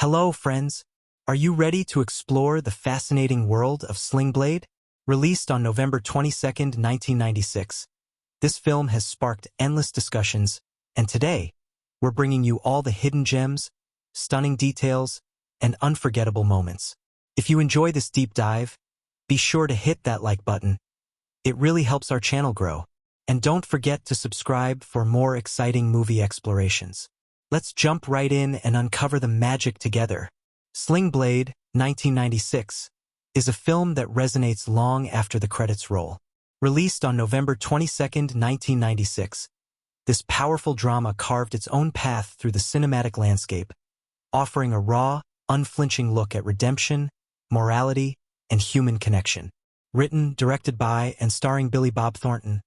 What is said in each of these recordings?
Hello, friends. Are you ready to explore the fascinating world of Sling Blade? Released on November 22, 1996, this film has sparked endless discussions, and today, we're bringing you all the hidden gems, stunning details, and unforgettable moments. If you enjoy this deep dive, be sure to hit that like button. It really helps our channel grow. And don't forget to subscribe for more exciting movie explorations. Let's jump right in and uncover the magic together. Sling Blade, 1996, is a film that resonates long after the credits roll. Released on November 22, 1996, this powerful drama carved its own path through the cinematic landscape, offering a raw, unflinching look at redemption, morality, and human connection. Written, directed by, and starring Billy Bob Thornton,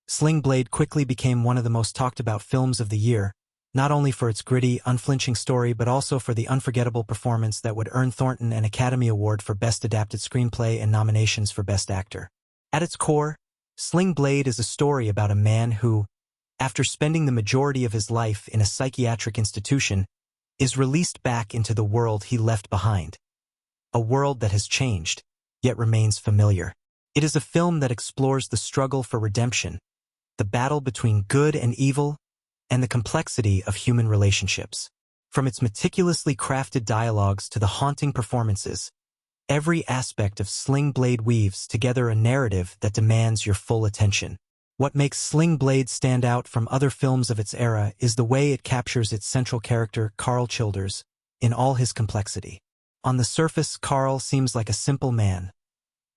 Sling Blade quickly became one of the most talked-about films of the year, not only for its gritty, unflinching story but also for the unforgettable performance that would earn Thornton an Academy Award for Best Adapted Screenplay and nominations for Best Actor. At its core, Sling Blade is a story about a man who, after spending the majority of his life in a psychiatric institution, is released back into the world he left behind. A world that has changed, yet remains familiar. It is a film that explores the struggle for redemption, the battle between good and evil, and the complexity of human relationships. From its meticulously crafted dialogues to the haunting performances, every aspect of Sling Blade weaves together a narrative that demands your full attention. What makes Sling Blade stand out from other films of its era is the way it captures its central character, Carl Childers, in all his complexity. On the surface, Carl seems like a simple man,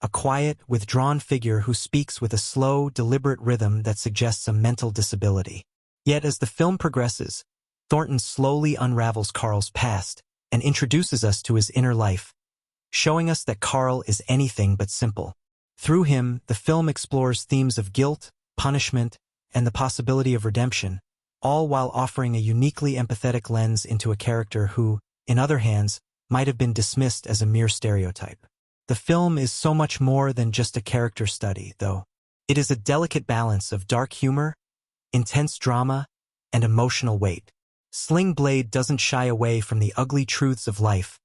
a quiet, withdrawn figure who speaks with a slow, deliberate rhythm that suggests a mental disability. Yet as the film progresses, Thornton slowly unravels Carl's past and introduces us to his inner life, showing us that Carl is anything but simple. Through him, the film explores themes of guilt, punishment, and the possibility of redemption, all while offering a uniquely empathetic lens into a character who, in other hands, might have been dismissed as a mere stereotype. The film is so much more than just a character study, though. It is a delicate balance of dark humor, intense drama, and emotional weight. Sling Blade doesn't shy away from the ugly truths of life,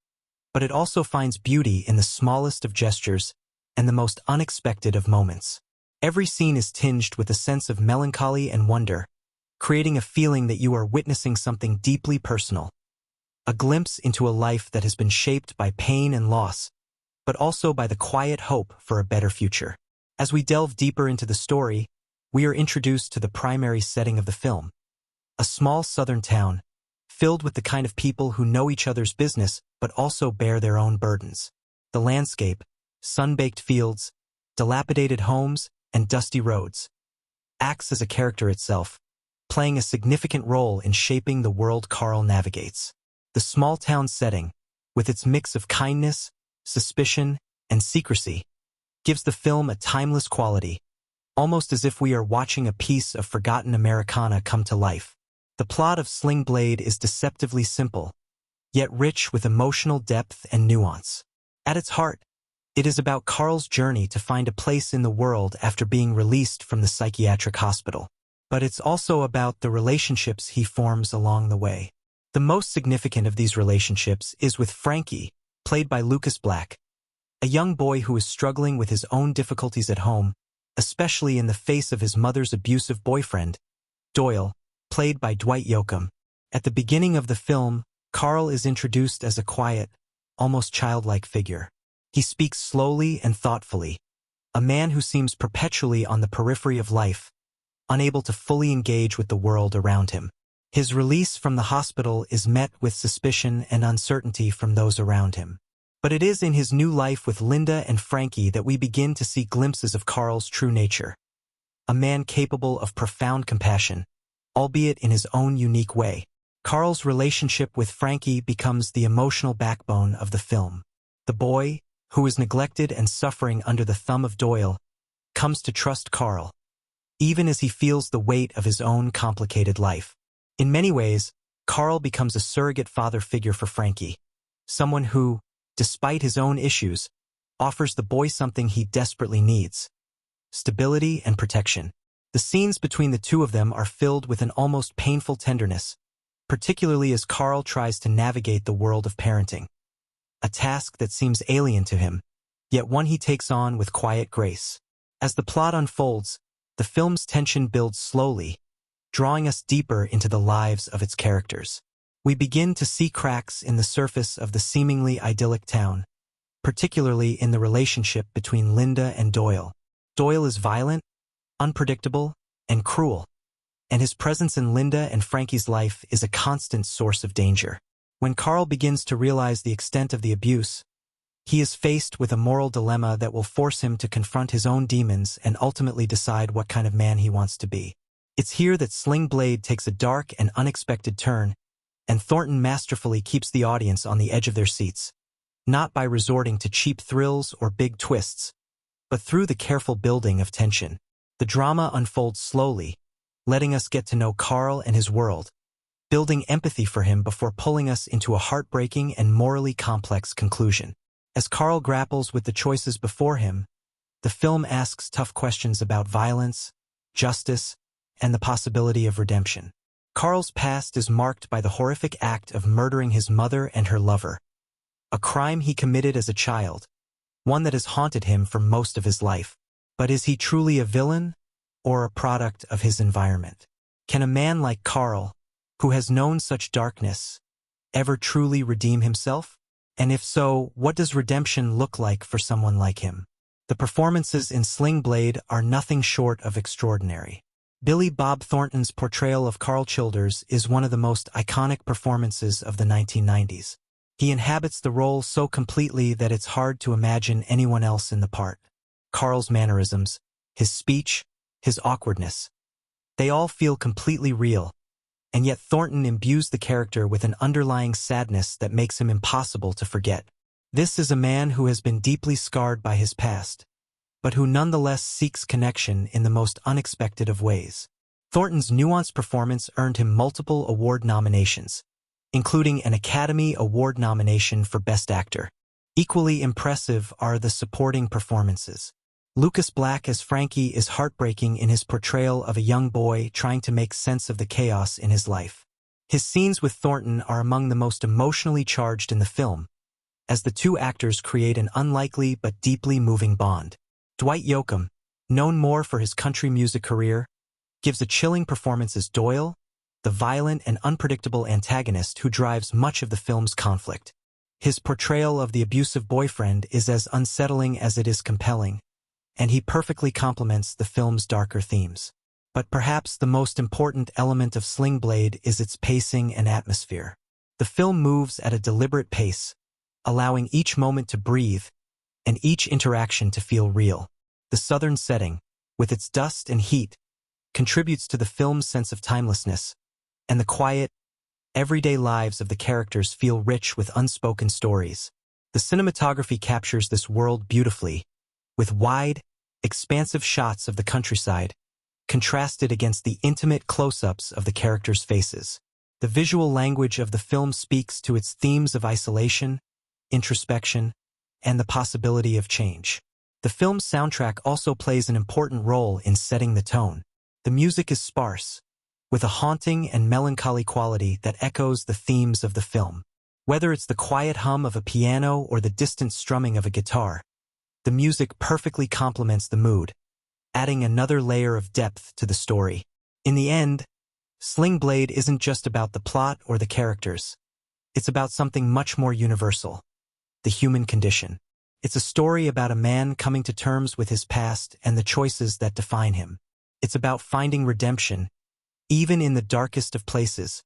but it also finds beauty in the smallest of gestures and the most unexpected of moments. Every scene is tinged with a sense of melancholy and wonder, creating a feeling that you are witnessing something deeply personal. A glimpse into a life that has been shaped by pain and loss, but also by the quiet hope for a better future. As we delve deeper into the story, we are introduced to the primary setting of the film, a small southern town, filled with the kind of people who know each other's business but also bear their own burdens. The landscape, sun-baked fields, dilapidated homes, and dusty roads, acts as a character itself, playing a significant role in shaping the world Carl navigates. The small-town setting, with its mix of kindness, suspicion, and secrecy, gives the film a timeless quality, almost as if we are watching a piece of forgotten Americana come to life. The plot of Sling Blade is deceptively simple, yet rich with emotional depth and nuance. At its heart, it is about Carl's journey to find a place in the world after being released from the psychiatric hospital. But it's also about the relationships he forms along the way. The most significant of these relationships is with Frankie, played by Lucas Black, a young boy who is struggling with his own difficulties at home, especially in the face of his mother's abusive boyfriend, Doyle, played by Dwight Yoakam. At the beginning of the film, Carl is introduced as a quiet, almost childlike figure. He speaks slowly and thoughtfully, a man who seems perpetually on the periphery of life, unable to fully engage with the world around him. His release from the hospital is met with suspicion and uncertainty from those around him. But it is in his new life with Linda and Frankie that we begin to see glimpses of Carl's true nature. A man capable of profound compassion, albeit in his own unique way. Carl's relationship with Frankie becomes the emotional backbone of the film. The boy, who is neglected and suffering under the thumb of Doyle, comes to trust Carl, even as he feels the weight of his own complicated life. In many ways, Carl becomes a surrogate father figure for Frankie, someone who, despite his own issues, offers the boy something he desperately needs: stability and protection. The scenes between the two of them are filled with an almost painful tenderness, particularly as Carl tries to navigate the world of parenting. A task that seems alien to him, yet one he takes on with quiet grace. As the plot unfolds, the film's tension builds slowly, drawing us deeper into the lives of its characters. We begin to see cracks in the surface of the seemingly idyllic town, particularly in the relationship between Linda and Doyle. Doyle is violent, unpredictable, and cruel, and his presence in Linda and Frankie's life is a constant source of danger. When Carl begins to realize the extent of the abuse, he is faced with a moral dilemma that will force him to confront his own demons and ultimately decide what kind of man he wants to be. It's here that Sling Blade takes a dark and unexpected turn, and Thornton masterfully keeps the audience on the edge of their seats, not by resorting to cheap thrills or big twists, but through the careful building of tension. The drama unfolds slowly, letting us get to know Carl and his world, building empathy for him before pulling us into a heartbreaking and morally complex conclusion. As Carl grapples with the choices before him, the film asks tough questions about violence, justice, and the possibility of redemption. Carl's past is marked by the horrific act of murdering his mother and her lover, a crime he committed as a child, one that has haunted him for most of his life. But is he truly a villain or a product of his environment? Can a man like Carl, who has known such darkness, ever truly redeem himself? And if so, what does redemption look like for someone like him? The performances in Sling Blade are nothing short of extraordinary. Billy Bob Thornton's portrayal of Carl Childers is one of the most iconic performances of the 1990s. He inhabits the role so completely that it's hard to imagine anyone else in the part. Carl's mannerisms, his speech, his awkwardness, they all feel completely real, and yet Thornton imbues the character with an underlying sadness that makes him impossible to forget. This is a man who has been deeply scarred by his past, but who nonetheless seeks connection in the most unexpected of ways. Thornton's nuanced performance earned him multiple award nominations, including an Academy Award nomination for Best Actor. Equally impressive are the supporting performances. Lucas Black as Frankie is heartbreaking in his portrayal of a young boy trying to make sense of the chaos in his life. His scenes with Thornton are among the most emotionally charged in the film, as the two actors create an unlikely but deeply moving bond. Dwight Yoakam, known more for his country music career, gives a chilling performance as Doyle, the violent and unpredictable antagonist who drives much of the film's conflict. His portrayal of the abusive boyfriend is as unsettling as it is compelling, and he perfectly complements the film's darker themes. But perhaps the most important element of Sling Blade is its pacing and atmosphere. The film moves at a deliberate pace, allowing each moment to breathe and each interaction to feel real. The southern setting, with its dust and heat, contributes to the film's sense of timelessness, and the quiet, everyday lives of the characters feel rich with unspoken stories. The cinematography captures this world beautifully, with wide, expansive shots of the countryside, contrasted against the intimate close-ups of the characters' faces. The visual language of the film speaks to its themes of isolation, introspection, and the possibility of change. The film's soundtrack also plays an important role in setting the tone. The music is sparse, with a haunting and melancholy quality that echoes the themes of the film. Whether it's the quiet hum of a piano or the distant strumming of a guitar, the music perfectly complements the mood, adding another layer of depth to the story. In the end, Sling Blade isn't just about the plot or the characters. It's about something much more universal: the human condition. It's a story about a man coming to terms with his past and the choices that define him. It's about finding redemption, even in the darkest of places,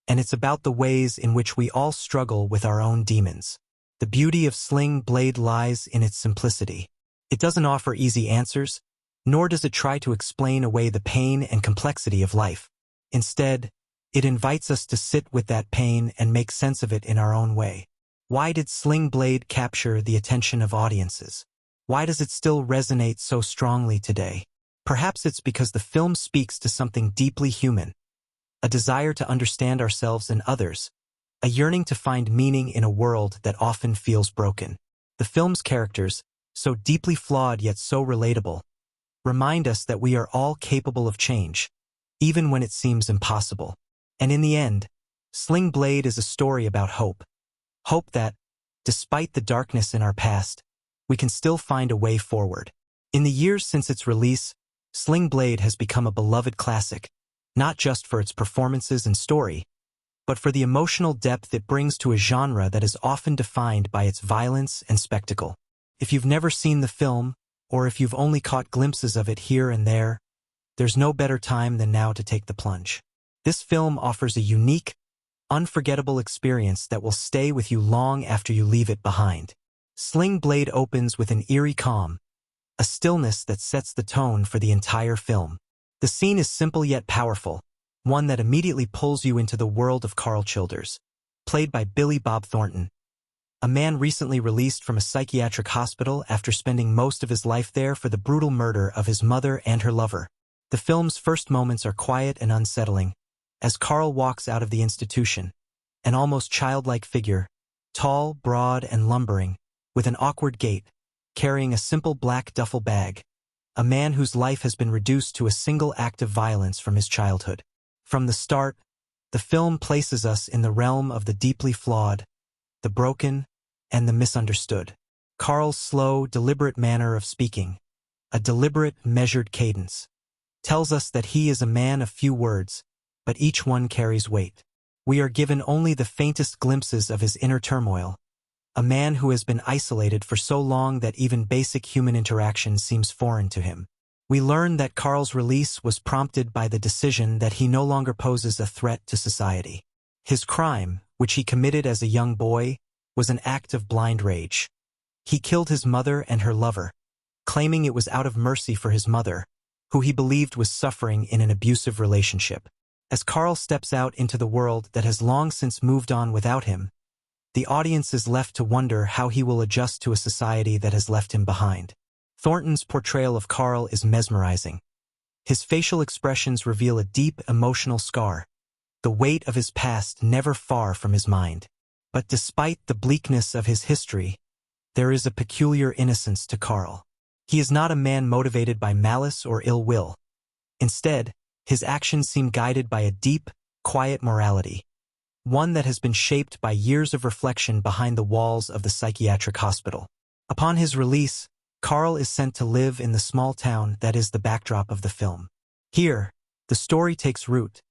and it's about the ways in which we all struggle with our own demons. The beauty of Sling Blade lies in its simplicity. It doesn't offer easy answers, nor does it try to explain away the pain and complexity of life. Instead, it invites us to sit with that pain and make sense of it in our own way. Why did Sling Blade capture the attention of audiences? Why does it still resonate so strongly today? Perhaps it's because the film speaks to something deeply human, a desire to understand ourselves and others, a yearning to find meaning in a world that often feels broken. The film's characters, so deeply flawed yet so relatable, remind us that we are all capable of change, even when it seems impossible. And in the end, Sling Blade is a story about hope. Hope that, despite the darkness in our past, we can still find a way forward. In the years since its release, Sling Blade has become a beloved classic, not just for its performances and story, but for the emotional depth it brings to a genre that is often defined by its violence and spectacle. If you've never seen the film, or if you've only caught glimpses of it here and there, there's no better time than now to take the plunge. This film offers a unique, unforgettable experience that will stay with you long after you leave it behind. Sling Blade opens with an eerie calm, a stillness that sets the tone for the entire film. The scene is simple yet powerful, one that immediately pulls you into the world of Carl Childers, played by Billy Bob Thornton, a man recently released from a psychiatric hospital after spending most of his life there for the brutal murder of his mother and her lover. The film's first moments are quiet and unsettling, as Carl walks out of the institution, an almost childlike figure, tall, broad, and lumbering, with an awkward gait, carrying a simple black duffel bag, a man whose life has been reduced to a single act of violence from his childhood. From the start, the film places us in the realm of the deeply flawed, the broken, and the misunderstood. Carl's slow, deliberate manner of speaking, a deliberate, measured cadence, tells us that he is a man of few words, but each one carries weight. We are given only the faintest glimpses of his inner turmoil, a man who has been isolated for so long that even basic human interaction seems foreign to him. We learn that Carl's release was prompted by the decision that he no longer poses a threat to society. His crime, which he committed as a young boy, was an act of blind rage. He killed his mother and her lover, claiming it was out of mercy for his mother, who he believed was suffering in an abusive relationship. As Carl steps out into the world that has long since moved on without him, the audience is left to wonder how he will adjust to a society that has left him behind. Thornton's portrayal of Carl is mesmerizing. His facial expressions reveal a deep emotional scar, the weight of his past never far from his mind. But despite the bleakness of his history, there is a peculiar innocence to Carl. He is not a man motivated by malice or ill will. Instead, his actions seem guided by a deep, quiet morality, one that has been shaped by years of reflection behind the walls of the psychiatric hospital. Upon his release, Carl is sent to live in the small town that is the backdrop of the film. Here, the story takes root,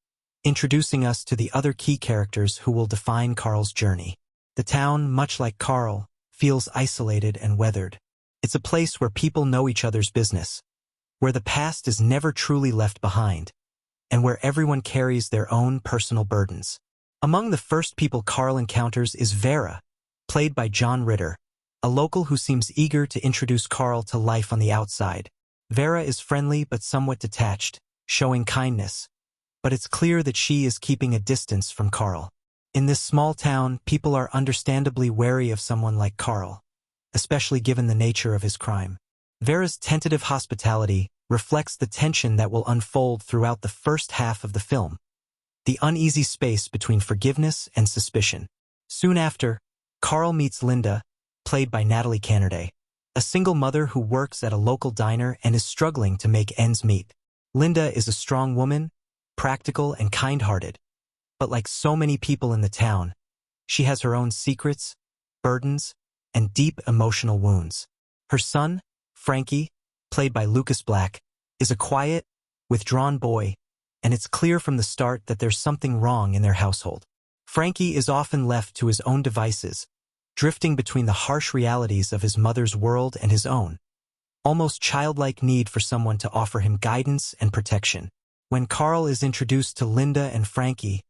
introducing us to the other key characters who will define Carl's journey. The town, much like Carl, feels isolated and weathered. It's a place where people know each other's business, where the past is never truly left behind, and where everyone carries their own personal burdens. Among the first people Carl encounters is Vera, played by John Ritter, a local who seems eager to introduce Carl to life on the outside. Vera is friendly but somewhat detached, showing kindness, but it's clear that she is keeping a distance from Carl. In this small town, people are understandably wary of someone like Carl, especially given the nature of his crime. Vera's tentative hospitality reflects the tension that will unfold throughout the first half of the film, the uneasy space between forgiveness and suspicion. Soon after, Carl meets Linda, played by Natalie Cannerday, a single mother who works at a local diner and is struggling to make ends meet. Linda is a strong woman, practical and kind-hearted, but like so many people in the town, she has her own secrets, burdens, and deep emotional wounds. Her son, Frankie, played by Lucas Black, is a quiet, withdrawn boy, and it's clear from the start that there's something wrong in their household. Frankie is often left to his own devices, drifting between the harsh realities of his mother's world and his own, almost childlike need for someone to offer him guidance and protection. When Carl is introduced to Linda and Frankie,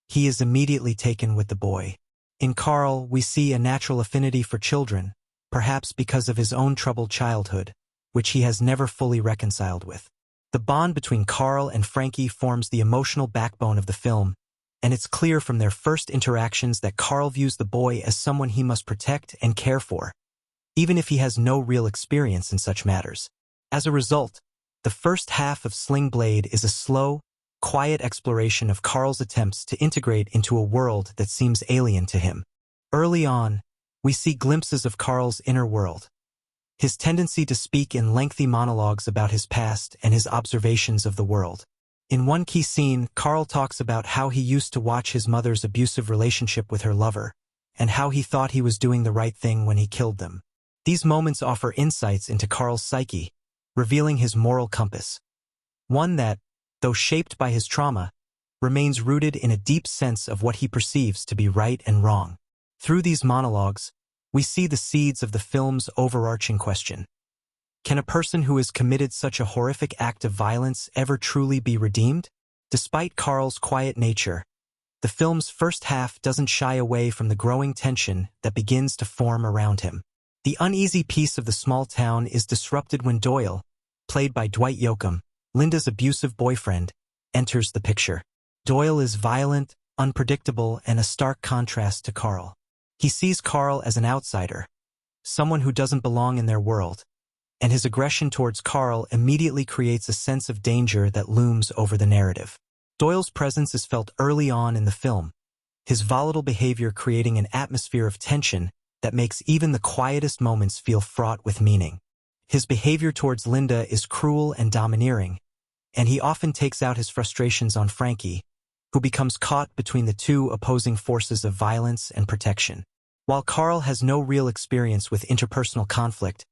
he is immediately taken with the boy. In Carl, we see a natural affinity for children, perhaps because of his own troubled childhood, which he has never fully reconciled with. The bond between Carl and Frankie forms the emotional backbone of the film, and it's clear from their first interactions that Carl views the boy as someone he must protect and care for, even if he has no real experience in such matters. As a result, the first half of Sling Blade is a slow, quiet exploration of Carl's attempts to integrate into a world that seems alien to him. Early on, we see glimpses of Carl's inner world, his tendency to speak in lengthy monologues about his past and his observations of the world. In one key scene, Carl talks about how he used to watch his mother's abusive relationship with her lover, and how he thought he was doing the right thing when he killed them. These moments offer insights into Carl's psyche, revealing his moral compass. One that, though shaped by his trauma, remains rooted in a deep sense of what he perceives to be right and wrong. Through these monologues, we see the seeds of the film's overarching question. Can a person who has committed such a horrific act of violence ever truly be redeemed? Despite Carl's quiet nature, the film's first half doesn't shy away from the growing tension that begins to form around him. The uneasy peace of the small town is disrupted when Doyle, played by Dwight Yoakam, Linda's abusive boyfriend, enters the picture. Doyle is violent, unpredictable, and a stark contrast to Carl. He sees Carl as an outsider, someone who doesn't belong in their world, and his aggression towards Carl immediately creates a sense of danger that looms over the narrative. Doyle's presence is felt early on in the film, his volatile behavior creating an atmosphere of tension that makes even the quietest moments feel fraught with meaning. His behavior towards Linda is cruel and domineering, and he often takes out his frustrations on Frankie, who becomes caught between the two opposing forces of violence and protection. While Carl has no real experience with interpersonal conflict,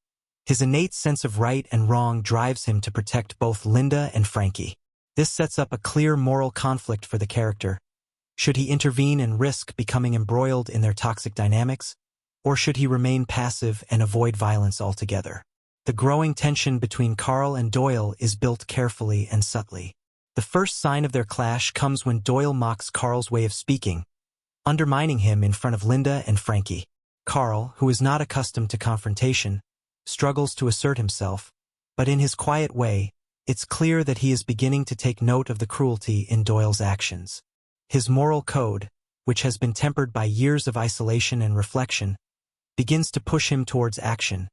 his innate sense of right and wrong drives him to protect both Linda and Frankie. This sets up a clear moral conflict for the character. Should he intervene and risk becoming embroiled in their toxic dynamics, or should he remain passive and avoid violence altogether? The growing tension between Carl and Doyle is built carefully and subtly. The first sign of their clash comes when Doyle mocks Carl's way of speaking, undermining him in front of Linda and Frankie. Carl, who is not accustomed to confrontation, struggles to assert himself, but in his quiet way, it's clear that he is beginning to take note of the cruelty in Doyle's actions. His moral code, which has been tempered by years of isolation and reflection, begins to push him towards action,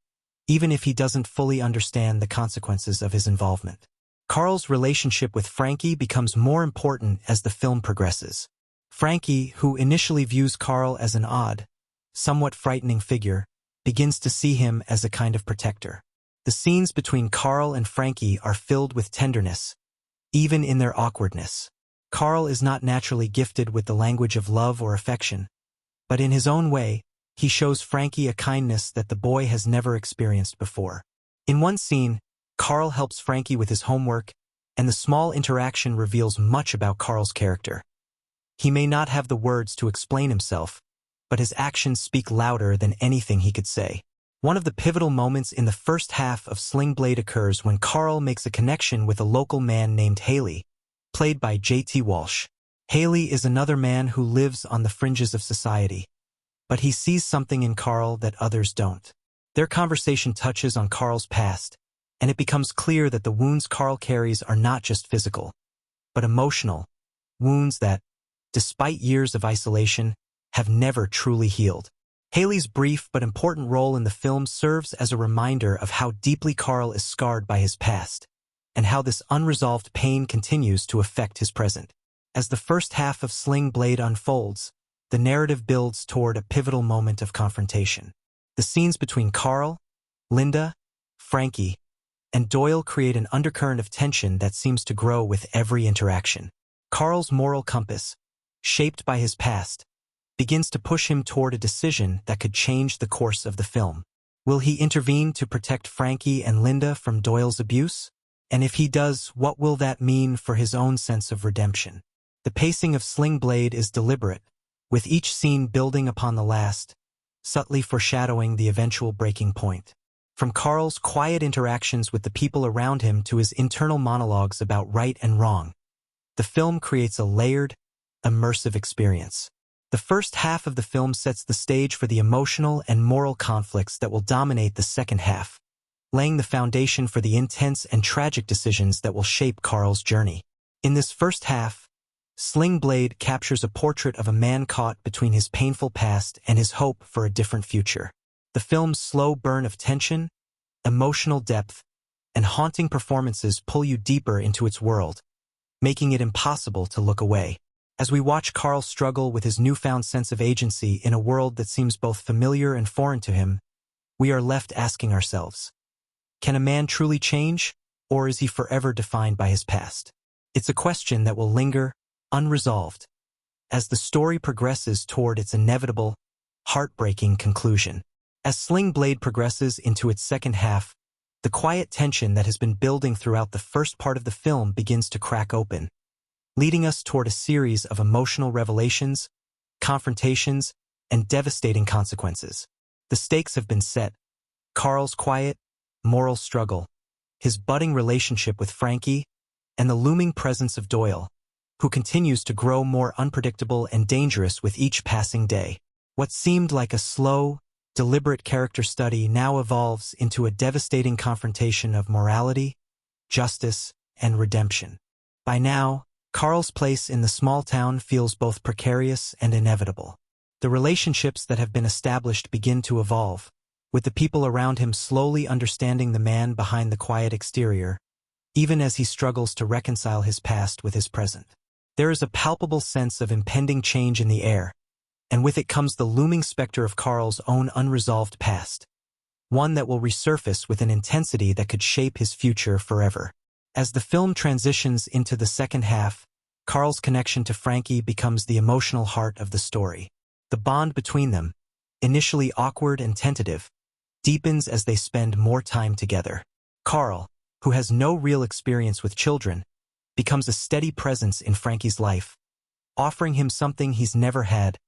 even if he doesn't fully understand the consequences of his involvement. Carl's relationship with Frankie becomes more important as the film progresses. Frankie, who initially views Carl as an odd, somewhat frightening figure, begins to see him as a kind of protector. The scenes between Carl and Frankie are filled with tenderness, even in their awkwardness. Carl is not naturally gifted with the language of love or affection, but in his own way, he shows Frankie a kindness that the boy has never experienced before. In one scene, Carl helps Frankie with his homework, and the small interaction reveals much about Carl's character. He may not have the words to explain himself, but his actions speak louder than anything he could say. One of the pivotal moments in the first half of Sling Blade occurs when Carl makes a connection with a local man named Haley, played by J.T. Walsh. Haley is another man who lives on the fringes of society, but he sees something in Carl that others don't. Their conversation touches on Carl's past, and it becomes clear that the wounds Carl carries are not just physical, but emotional, wounds that, despite years of isolation, have never truly healed. Haley's brief but important role in the film serves as a reminder of how deeply Carl is scarred by his past, and how this unresolved pain continues to affect his present. As the first half of Sling Blade unfolds, the narrative builds toward a pivotal moment of confrontation. The scenes between Carl, Linda, Frankie, and Doyle create an undercurrent of tension that seems to grow with every interaction. Carl's moral compass, shaped by his past, begins to push him toward a decision that could change the course of the film. Will he intervene to protect Frankie and Linda from Doyle's abuse? And if he does, what will that mean for his own sense of redemption? The pacing of Sling Blade is deliberate, with each scene building upon the last, subtly foreshadowing the eventual breaking point. From Carl's quiet interactions with the people around him to his internal monologues about right and wrong, the film creates a layered, immersive experience. The first half of the film sets the stage for the emotional and moral conflicts that will dominate the second half, laying the foundation for the intense and tragic decisions that will shape Carl's journey. In this first half, Sling Blade captures a portrait of a man caught between his painful past and his hope for a different future. The film's slow burn of tension, emotional depth, and haunting performances pull you deeper into its world, making it impossible to look away. As we watch Carl struggle with his newfound sense of agency in a world that seems both familiar and foreign to him, we are left asking ourselves, can a man truly change, or is he forever defined by his past? It's a question that will linger, unresolved, as the story progresses toward its inevitable, heartbreaking conclusion. As Sling Blade progresses into its second half, the quiet tension that has been building throughout the first part of the film begins to crack open, leading us toward a series of emotional revelations, confrontations, and devastating consequences. The stakes have been set: Carl's quiet, moral struggle, his budding relationship with Frankie, and the looming presence of Doyle, who continues to grow more unpredictable and dangerous with each passing day. What seemed like a slow, deliberate character study now evolves into a devastating confrontation of morality, justice, and redemption. By now, Carl's place in the small town feels both precarious and inevitable. The relationships that have been established begin to evolve, with the people around him slowly understanding the man behind the quiet exterior, even as he struggles to reconcile his past with his present. There is a palpable sense of impending change in the air, and with it comes the looming specter of Carl's own unresolved past, one that will resurface with an intensity that could shape his future forever. As the film transitions into the second half, Carl's connection to Frankie becomes the emotional heart of the story. The bond between them, initially awkward and tentative, deepens as they spend more time together. Carl, who has no real experience with children, becomes a steady presence in Frankie's life, offering him something he's never had: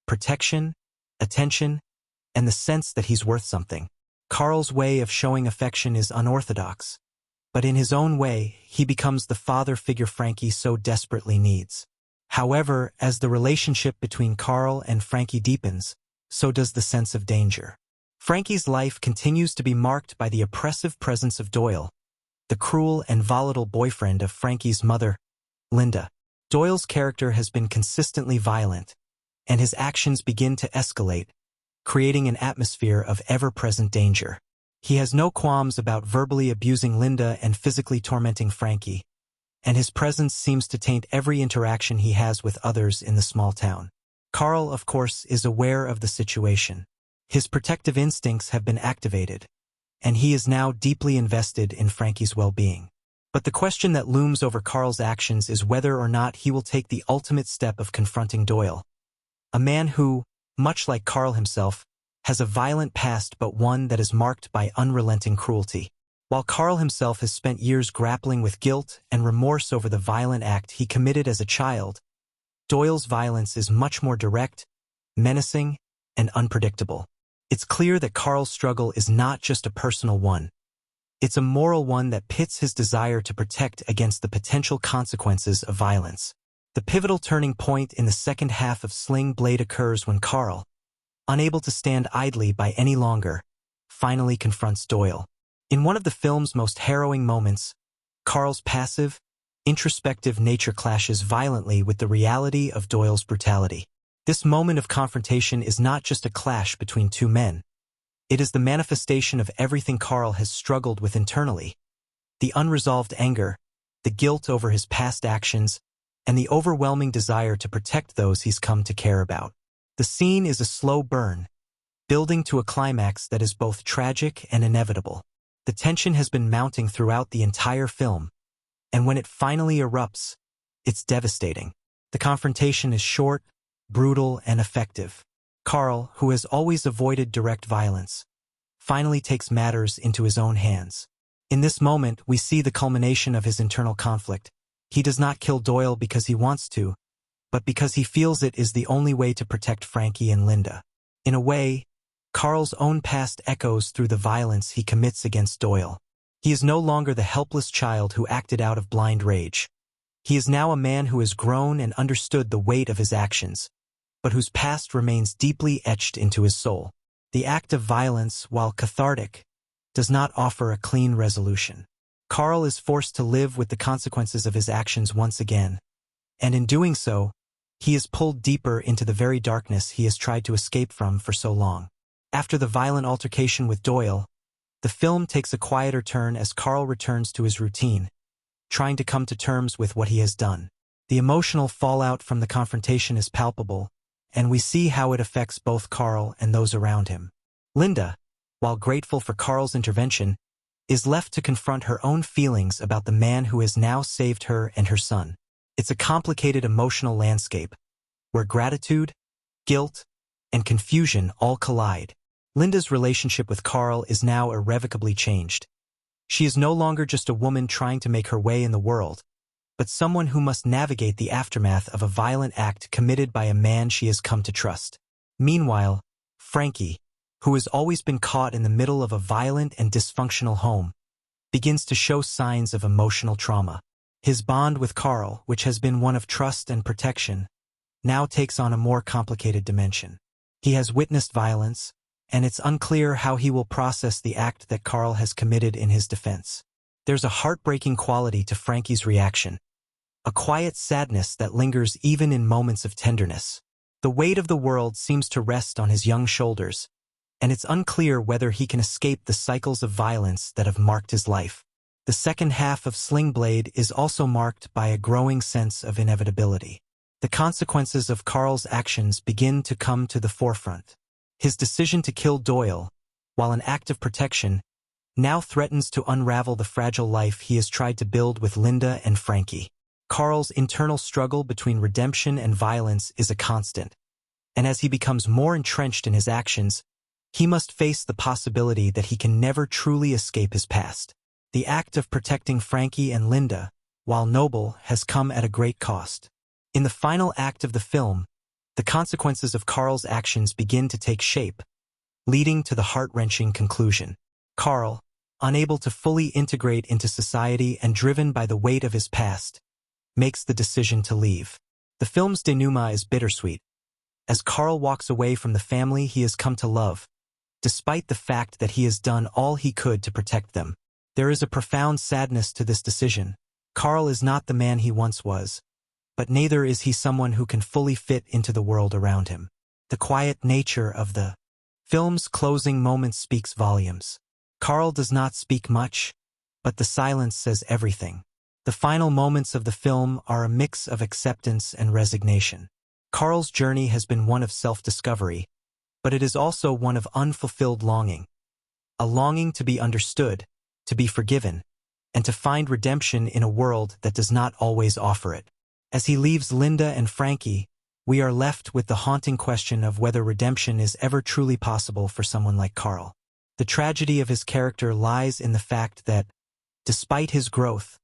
protection, attention, and the sense that he's worth something. Carl's way of showing affection is unorthodox, but in his own way, he becomes the father figure Frankie so desperately needs. However, as the relationship between Carl and Frankie deepens, so does the sense of danger. Frankie's life continues to be marked by the oppressive presence of Doyle, the cruel and volatile boyfriend of Frankie's mother, Linda. Doyle's character has been consistently violent, and his actions begin to escalate, creating an atmosphere of ever-present danger. He has no qualms about verbally abusing Linda and physically tormenting Frankie, and his presence seems to taint every interaction he has with others in the small town. Carl, of course, is aware of the situation. His protective instincts have been activated, and he is now deeply invested in Frankie's well-being. But the question that looms over Carl's actions is whether or not he will take the ultimate step of confronting Doyle, a man who, much like Carl himself, has a violent past but one that is marked by unrelenting cruelty. While Carl himself has spent years grappling with guilt and remorse over the violent act he committed as a child, Doyle's violence is much more direct, menacing, and unpredictable. It's clear that Carl's struggle is not just a personal one. It's a moral one that pits his desire to protect against the potential consequences of violence. The pivotal turning point in the second half of Sling Blade occurs when Carl, unable to stand idly by any longer, finally confronts Doyle. In one of the film's most harrowing moments, Carl's passive, introspective nature clashes violently with the reality of Doyle's brutality. This moment of confrontation is not just a clash between two men. It is the manifestation of everything Carl has struggled with internally: the unresolved anger, the guilt over his past actions, and the overwhelming desire to protect those he's come to care about. The scene is a slow burn, building to a climax that is both tragic and inevitable. The tension has been mounting throughout the entire film, and when it finally erupts, it's devastating. The confrontation is short, brutal, and effective. Carl, who has always avoided direct violence, finally takes matters into his own hands. In this moment, we see the culmination of his internal conflict. He does not kill Doyle because he wants to, but because he feels it is the only way to protect Frankie and Linda. In a way, Carl's own past echoes through the violence he commits against Doyle. He is no longer the helpless child who acted out of blind rage. He is now a man who has grown and understood the weight of his actions, but whose past remains deeply etched into his soul. The act of violence, while cathartic, does not offer a clean resolution. Carl is forced to live with the consequences of his actions once again, and in doing so, he is pulled deeper into the very darkness he has tried to escape from for so long. After the violent altercation with Doyle, the film takes a quieter turn as Carl returns to his routine, trying to come to terms with what he has done. The emotional fallout from the confrontation is palpable, and we see how it affects both Carl and those around him. Linda, while grateful for Carl's intervention, is left to confront her own feelings about the man who has now saved her and her son. It's a complicated emotional landscape, where gratitude, guilt, and confusion all collide. Linda's relationship with Carl is now irrevocably changed. She is no longer just a woman trying to make her way in the world, but someone who must navigate the aftermath of a violent act committed by a man she has come to trust. Meanwhile, Frankie, who has always been caught in the middle of a violent and dysfunctional home, begins to show signs of emotional trauma. His bond with Carl, which has been one of trust and protection, now takes on a more complicated dimension. He has witnessed violence, and it's unclear how he will process the act that Carl has committed in his defense. There's a heartbreaking quality to Frankie's reaction, a quiet sadness that lingers even in moments of tenderness. The weight of the world seems to rest on his young shoulders, and it's unclear whether he can escape the cycles of violence that have marked his life. The second half of Sling Blade is also marked by a growing sense of inevitability. The consequences of Carl's actions begin to come to the forefront. His decision to kill Doyle, while an act of protection, now threatens to unravel the fragile life he has tried to build with Linda and Frankie. Carl's internal struggle between redemption and violence is a constant, and as he becomes more entrenched in his actions, he must face the possibility that he can never truly escape his past. The act of protecting Frankie and Linda, while noble, has come at a great cost. In the final act of the film, the consequences of Carl's actions begin to take shape, leading to the heart-wrenching conclusion. Carl, unable to fully integrate into society and driven by the weight of his past, makes the decision to leave. The film's denouement is bittersweet, as Carl walks away from the family he has come to love, despite the fact that he has done all he could to protect them. There is a profound sadness to this decision. Carl is not the man he once was, but neither is he someone who can fully fit into the world around him. The quiet nature of the film's closing moments speaks volumes. Carl does not speak much, but the silence says everything. The final moments of the film are a mix of acceptance and resignation. Carl's journey has been one of self-discovery, but it is also one of unfulfilled longing. A longing to be understood, to be forgiven, and to find redemption in a world that does not always offer it. As he leaves Linda and Frankie, we are left with the haunting question of whether redemption is ever truly possible for someone like Carl. The tragedy of his character lies in the fact that, despite his growth,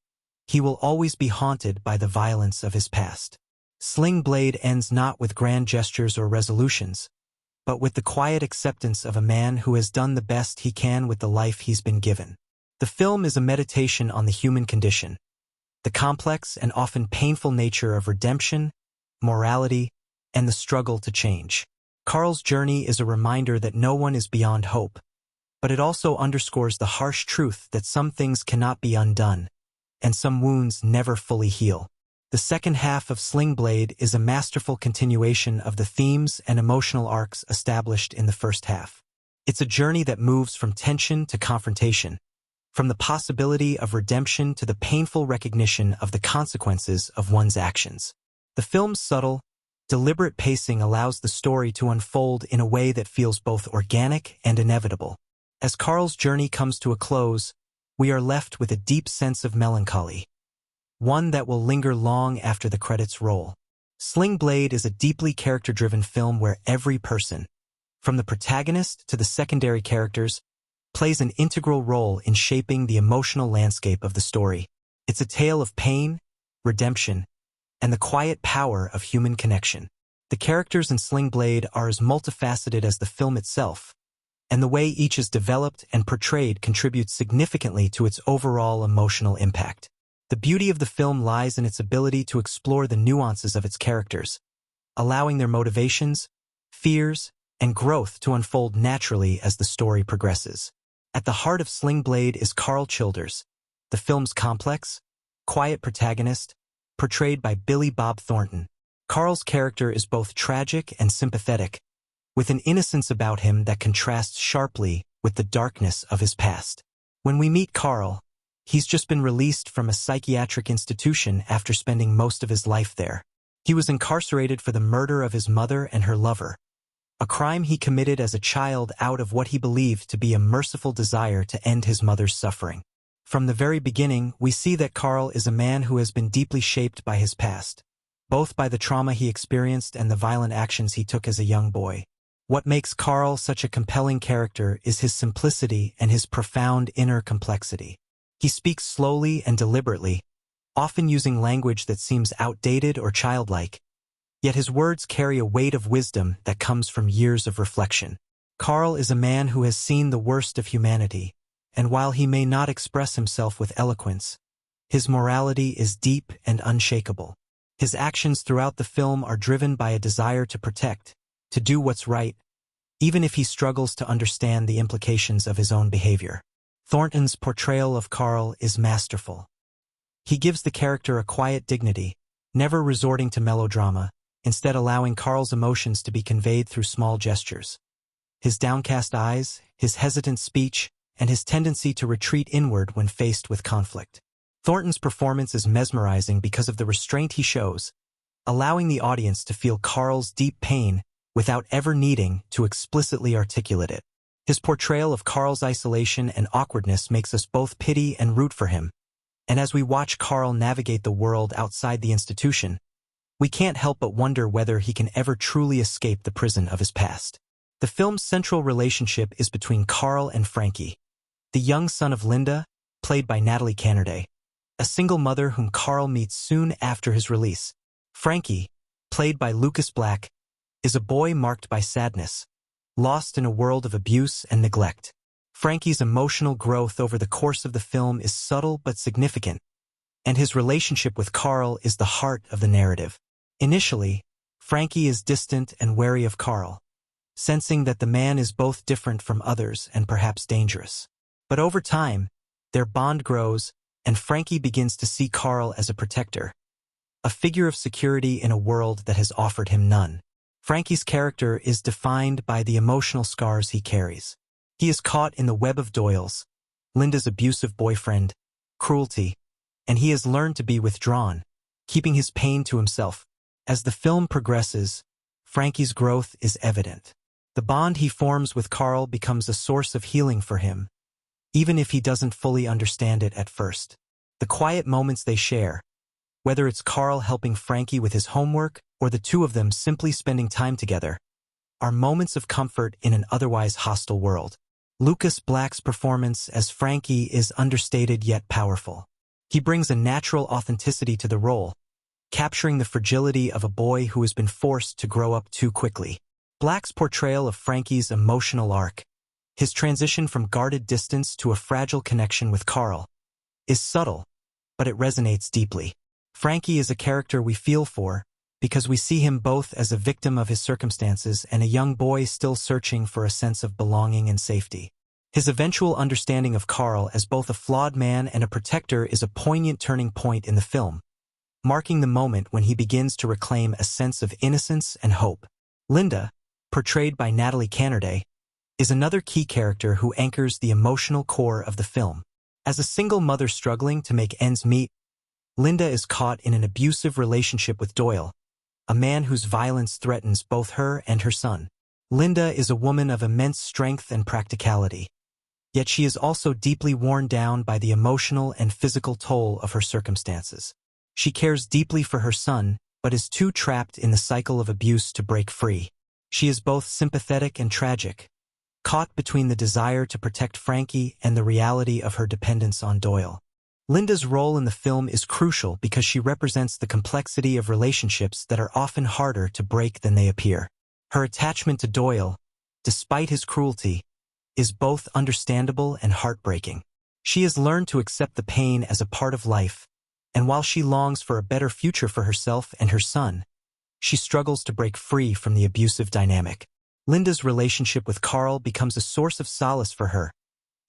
he will always be haunted by the violence of his past. Sling Blade ends not with grand gestures or resolutions, but with the quiet acceptance of a man who has done the best he can with the life he's been given. The film is a meditation on the human condition, the complex and often painful nature of redemption, morality, and the struggle to change. Carl's journey is a reminder that no one is beyond hope, but it also underscores the harsh truth that some things cannot be undone, and some wounds never fully heal. The second half of Sling Blade is a masterful continuation of the themes and emotional arcs established in the first half. It's a journey that moves from tension to confrontation, from the possibility of redemption to the painful recognition of the consequences of one's actions. The film's subtle, deliberate pacing allows the story to unfold in a way that feels both organic and inevitable. As Carl's journey comes to a close, we are left with a deep sense of melancholy, one that will linger long after the credits roll. Sling Blade is a deeply character-driven film where every person, from the protagonist to the secondary characters, plays an integral role in shaping the emotional landscape of the story. It's a tale of pain, redemption, and the quiet power of human connection. The characters in Sling Blade are as multifaceted as the film itself, and the way each is developed and portrayed contributes significantly to its overall emotional impact. The beauty of the film lies in its ability to explore the nuances of its characters, allowing their motivations, fears, and growth to unfold naturally as the story progresses. At the heart of Sling Blade is Carl Childers, the film's complex, quiet protagonist, portrayed by Billy Bob Thornton. Carl's character is both tragic and sympathetic, with an innocence about him that contrasts sharply with the darkness of his past. When we meet Carl, he's just been released from a psychiatric institution after spending most of his life there. He was incarcerated for the murder of his mother and her lover, a crime he committed as a child out of what he believed to be a merciful desire to end his mother's suffering. From the very beginning, we see that Carl is a man who has been deeply shaped by his past, both by the trauma he experienced and the violent actions he took as a young boy. What makes Carl such a compelling character is his simplicity and his profound inner complexity. He speaks slowly and deliberately, often using language that seems outdated or childlike, yet his words carry a weight of wisdom that comes from years of reflection. Carl is a man who has seen the worst of humanity, and while he may not express himself with eloquence, his morality is deep and unshakable. His actions throughout the film are driven by a desire to protect, to do what's right, even if he struggles to understand the implications of his own behavior. Thornton's portrayal of Carl is masterful. He gives the character a quiet dignity, never resorting to melodrama, instead allowing Carl's emotions to be conveyed through small gestures. His downcast eyes, his hesitant speech, and his tendency to retreat inward when faced with conflict. Thornton's performance is mesmerizing because of the restraint he shows, allowing the audience to feel Carl's deep pain without ever needing to explicitly articulate it. His portrayal of Carl's isolation and awkwardness makes us both pity and root for him, and as we watch Carl navigate the world outside the institution, we can't help but wonder whether he can ever truly escape the prison of his past. The film's central relationship is between Carl and Frankie, the young son of Linda, played by Natalie Cannerday, a single mother whom Carl meets soon after his release. Frankie, played by Lucas Black, is a boy marked by sadness, lost in a world of abuse and neglect. Frankie's emotional growth over the course of the film is subtle but significant, and his relationship with Carl is the heart of the narrative. Initially, Frankie is distant and wary of Carl, sensing that the man is both different from others and perhaps dangerous. But over time, their bond grows, and Frankie begins to see Carl as a protector, a figure of security in a world that has offered him none. Frankie's character is defined by the emotional scars he carries. He is caught in the web of Doyle's, Linda's abusive boyfriend, cruelty, and he has learned to be withdrawn, keeping his pain to himself. As the film progresses, Frankie's growth is evident. The bond he forms with Carl becomes a source of healing for him, even if he doesn't fully understand it at first. The quiet moments they share, whether it's Carl helping Frankie with his homework or the two of them simply spending time together, are moments of comfort in an otherwise hostile world. Lucas Black's performance as Frankie is understated yet powerful. He brings a natural authenticity to the role, capturing the fragility of a boy who has been forced to grow up too quickly. Black's portrayal of Frankie's emotional arc, his transition from guarded distance to a fragile connection with Carl, is subtle, but it resonates deeply. Frankie is a character we feel for because we see him both as a victim of his circumstances and a young boy still searching for a sense of belonging and safety. His eventual understanding of Carl as both a flawed man and a protector is a poignant turning point in the film, marking the moment when he begins to reclaim a sense of innocence and hope. Linda, portrayed by Natalie Cannerday, is another key character who anchors the emotional core of the film. As a single mother struggling to make ends meet, Linda is caught in an abusive relationship with Doyle, a man whose violence threatens both her and her son. Linda is a woman of immense strength and practicality, yet she is also deeply worn down by the emotional and physical toll of her circumstances. She cares deeply for her son, but is too trapped in the cycle of abuse to break free. She is both sympathetic and tragic, caught between the desire to protect Frankie and the reality of her dependence on Doyle. Linda's role in the film is crucial because she represents the complexity of relationships that are often harder to break than they appear. Her attachment to Doyle, despite his cruelty, is both understandable and heartbreaking. She has learned to accept the pain as a part of life, and while she longs for a better future for herself and her son, she struggles to break free from the abusive dynamic. Linda's relationship with Carl becomes a source of solace for her,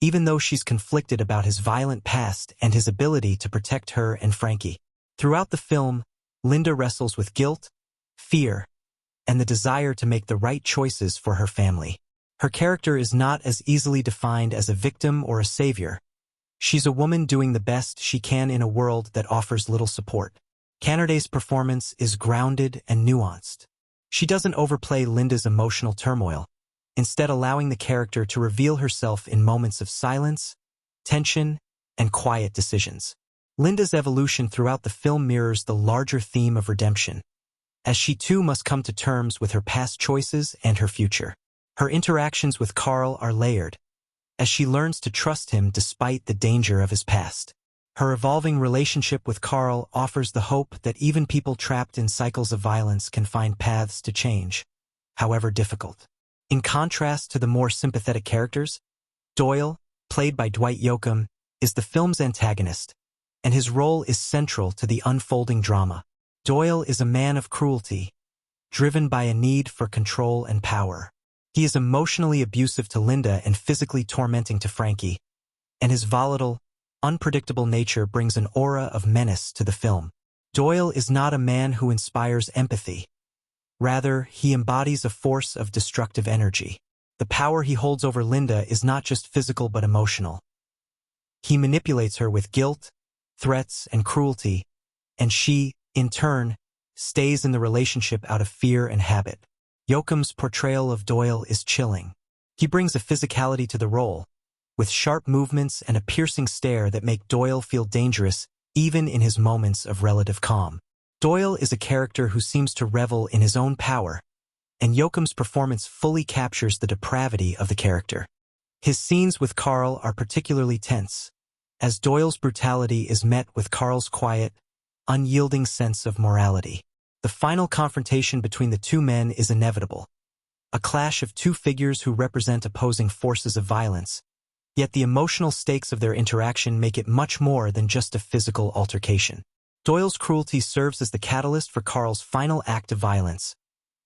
even though she's conflicted about his violent past and his ability to protect her and Frankie. Throughout the film, Linda wrestles with guilt, fear, and the desire to make the right choices for her family. Her character is not as easily defined as a victim or a savior. She's a woman doing the best she can in a world that offers little support. Cannerday's performance is grounded and nuanced. She doesn't overplay Linda's emotional turmoil, instead allowing the character to reveal herself in moments of silence, tension, and quiet decisions. Linda's evolution throughout the film mirrors the larger theme of redemption, as she too must come to terms with her past choices and her future. Her interactions with Carl are layered, as she learns to trust him despite the danger of his past. Her evolving relationship with Carl offers the hope that even people trapped in cycles of violence can find paths to change, however difficult. In contrast to the more sympathetic characters, Doyle, played by Dwight Yoakam, is the film's antagonist, and his role is central to the unfolding drama. Doyle is a man of cruelty, driven by a need for control and power. He is emotionally abusive to Linda and physically tormenting to Frankie, and his volatile, unpredictable nature brings an aura of menace to the film. Doyle is not a man who inspires empathy. Rather, he embodies a force of destructive energy. The power he holds over Linda is not just physical but emotional. He manipulates her with guilt, threats, and cruelty, and she, in turn, stays in the relationship out of fear and habit. Yoakam's portrayal of Doyle is chilling. He brings a physicality to the role, with sharp movements and a piercing stare that make Doyle feel dangerous even in his moments of relative calm. Doyle is a character who seems to revel in his own power, and Yoakam's performance fully captures the depravity of the character. His scenes with Carl are particularly tense, as Doyle's brutality is met with Carl's quiet, unyielding sense of morality. The final confrontation between the two men is inevitable, a clash of two figures who represent opposing forces of violence. Yet the emotional stakes of their interaction make it much more than just a physical altercation. Doyle's cruelty serves as the catalyst for Carl's final act of violence,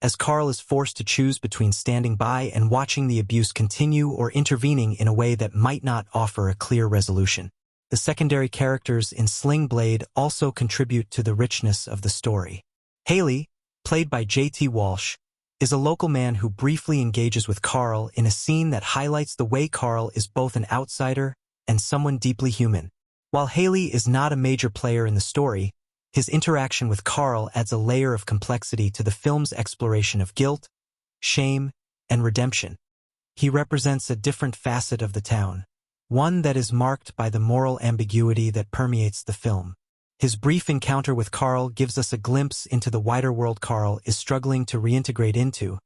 as Carl is forced to choose between standing by and watching the abuse continue or intervening in a way that might not offer a clear resolution. The secondary characters in Sling Blade also contribute to the richness of the story. Haley, played by J.T. Walsh, is a local man who briefly engages with Carl in a scene that highlights the way Carl is both an outsider and someone deeply human. While Haley is not a major player in the story, his interaction with Carl adds a layer of complexity to the film's exploration of guilt, shame, and redemption. He represents a different facet of the town, one that is marked by the moral ambiguity that permeates the film. His brief encounter with Carl gives us a glimpse into the wider world Carl is struggling to reintegrate into,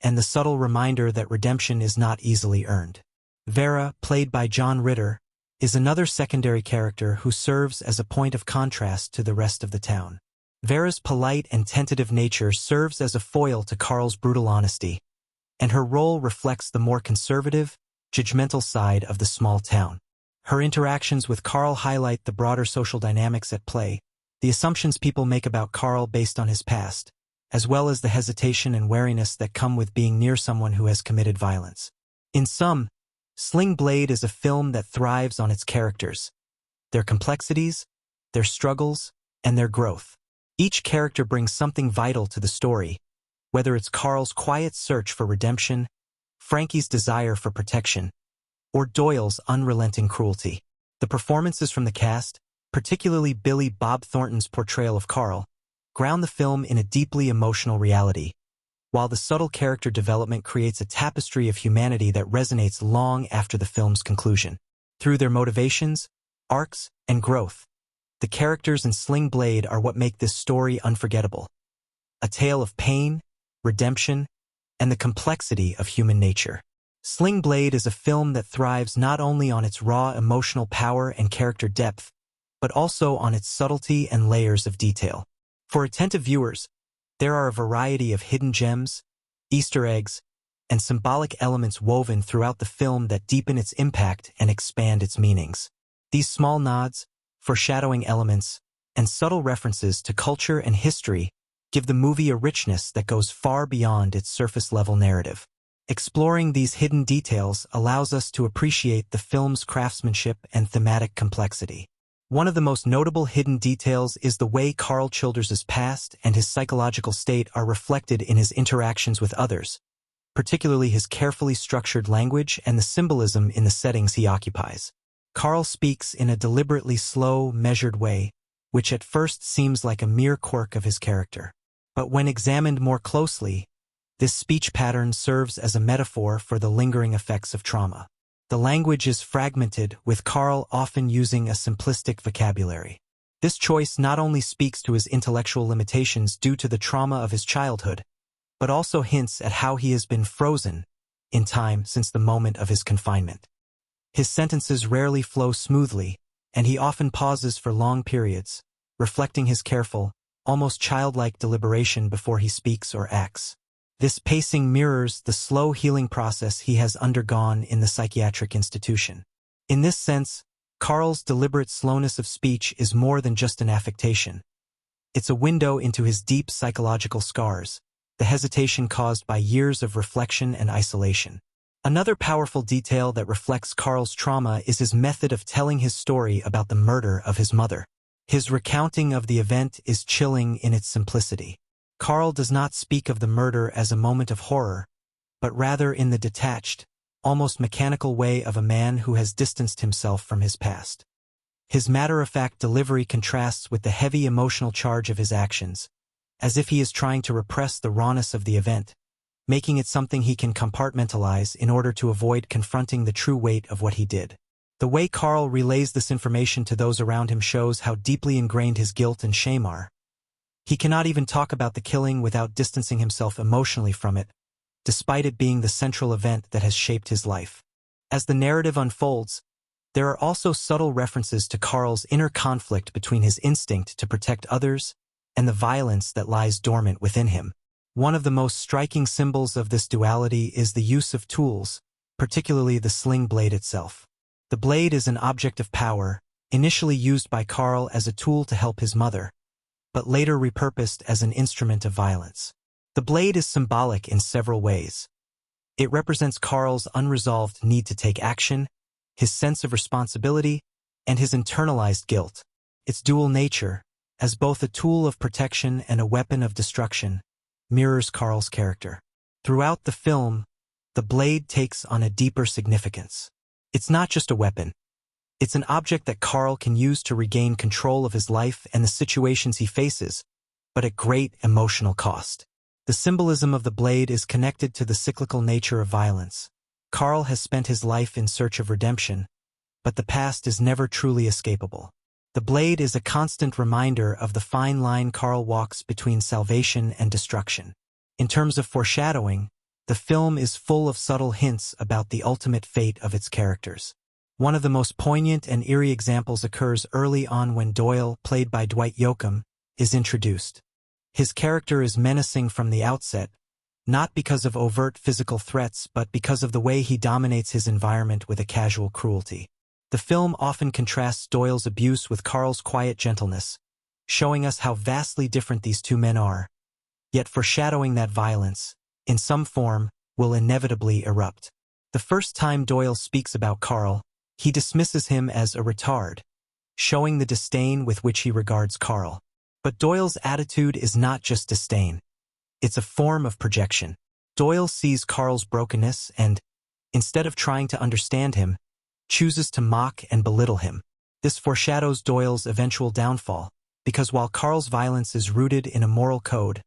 and the subtle reminder that redemption is not easily earned. Vera, played by John Ritter, is another secondary character who serves as a point of contrast to the rest of the town. Vera's polite and tentative nature serves as a foil to Carl's brutal honesty, and her role reflects the more conservative, judgmental side of the small town. Her interactions with Carl highlight the broader social dynamics at play, the assumptions people make about Carl based on his past, as well as the hesitation and wariness that come with being near someone who has committed violence. In sum, Sling Blade is a film that thrives on its characters, their complexities, their struggles, and their growth. Each character brings something vital to the story, whether it's Carl's quiet search for redemption, Frankie's desire for protection, or Doyle's unrelenting cruelty. The performances from the cast, particularly Billy Bob Thornton's portrayal of Carl, ground the film in a deeply emotional reality, while the subtle character development creates a tapestry of humanity that resonates long after the film's conclusion. Through their motivations, arcs, and growth, the characters in Sling Blade are what make this story unforgettable. A tale of pain, redemption, and the complexity of human nature. Sling Blade is a film that thrives not only on its raw emotional power and character depth, but also on its subtlety and layers of detail. For attentive viewers, there are a variety of hidden gems, Easter eggs, and symbolic elements woven throughout the film that deepen its impact and expand its meanings. These small nods, foreshadowing elements, and subtle references to culture and history give the movie a richness that goes far beyond its surface-level narrative. Exploring these hidden details allows us to appreciate the film's craftsmanship and thematic complexity. One of the most notable hidden details is the way Carl Childers's past and his psychological state are reflected in his interactions with others, particularly his carefully structured language and the symbolism in the settings he occupies. Carl speaks in a deliberately slow, measured way, which at first seems like a mere quirk of his character. But when examined more closely, this speech pattern serves as a metaphor for the lingering effects of trauma. The language is fragmented, with Carl often using a simplistic vocabulary. This choice not only speaks to his intellectual limitations due to the trauma of his childhood, but also hints at how he has been frozen in time since the moment of his confinement. His sentences rarely flow smoothly, and he often pauses for long periods, reflecting his careful, almost childlike deliberation before he speaks or acts. This pacing mirrors the slow healing process he has undergone in the psychiatric institution. In this sense, Carl's deliberate slowness of speech is more than just an affectation. It's a window into his deep psychological scars, the hesitation caused by years of reflection and isolation. Another powerful detail that reflects Carl's trauma is his method of telling his story about the murder of his mother. His recounting of the event is chilling in its simplicity. Carl does not speak of the murder as a moment of horror, but rather in the detached, almost mechanical way of a man who has distanced himself from his past. His matter-of-fact delivery contrasts with the heavy emotional charge of his actions, as if he is trying to repress the rawness of the event, making it something he can compartmentalize in order to avoid confronting the true weight of what he did. The way Carl relays this information to those around him shows how deeply ingrained his guilt and shame are. He cannot even talk about the killing without distancing himself emotionally from it, despite it being the central event that has shaped his life. As the narrative unfolds, there are also subtle references to Carl's inner conflict between his instinct to protect others and the violence that lies dormant within him. One of the most striking symbols of this duality is the use of tools, particularly the sling blade itself. The blade is an object of power, initially used by Carl as a tool to help his mother, but later repurposed as an instrument of violence. The blade is symbolic in several ways. It represents Carl's unresolved need to take action, his sense of responsibility, and his internalized guilt. Its dual nature, as both a tool of protection and a weapon of destruction, mirrors Carl's character. Throughout the film, the blade takes on a deeper significance. It's not just a weapon. It's an object that Carl can use to regain control of his life and the situations he faces, but at great emotional cost. The symbolism of the blade is connected to the cyclical nature of violence. Carl has spent his life in search of redemption, but the past is never truly escapable. The blade is a constant reminder of the fine line Carl walks between salvation and destruction. In terms of foreshadowing, the film is full of subtle hints about the ultimate fate of its characters. One of the most poignant and eerie examples occurs early on when Doyle, played by Dwight Yoakam, is introduced. His character is menacing from the outset, not because of overt physical threats but because of the way he dominates his environment with a casual cruelty. The film often contrasts Doyle's abuse with Carl's quiet gentleness, showing us how vastly different these two men are, yet foreshadowing that violence, in some form, will inevitably erupt. The first time Doyle speaks about Carl, he dismisses him as a retard, showing the disdain with which he regards Carl. But Doyle's attitude is not just disdain. It's a form of projection. Doyle sees Carl's brokenness and, instead of trying to understand him, chooses to mock and belittle him. This foreshadows Doyle's eventual downfall, because while Carl's violence is rooted in a moral code,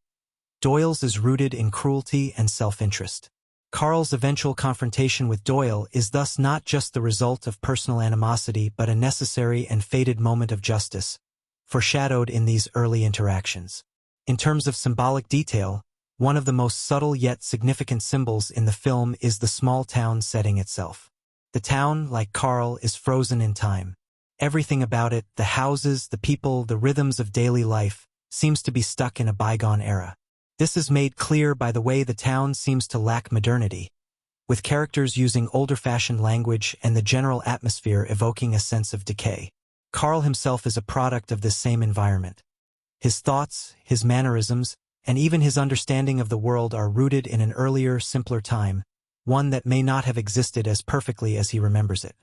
Doyle's is rooted in cruelty and self-interest. Carl's eventual confrontation with Doyle is thus not just the result of personal animosity but a necessary and fated moment of justice, foreshadowed in these early interactions. In terms of symbolic detail, one of the most subtle yet significant symbols in the film is the small town setting itself. The town, like Carl, is frozen in time. Everything about it, the houses, the people, the rhythms of daily life, seems to be stuck in a bygone era. This is made clear by the way the town seems to lack modernity, with characters using older-fashioned language and the general atmosphere evoking a sense of decay. Carl himself is a product of this same environment. His thoughts, his mannerisms, and even his understanding of the world are rooted in an earlier, simpler time, one that may not have existed as perfectly as he remembers it.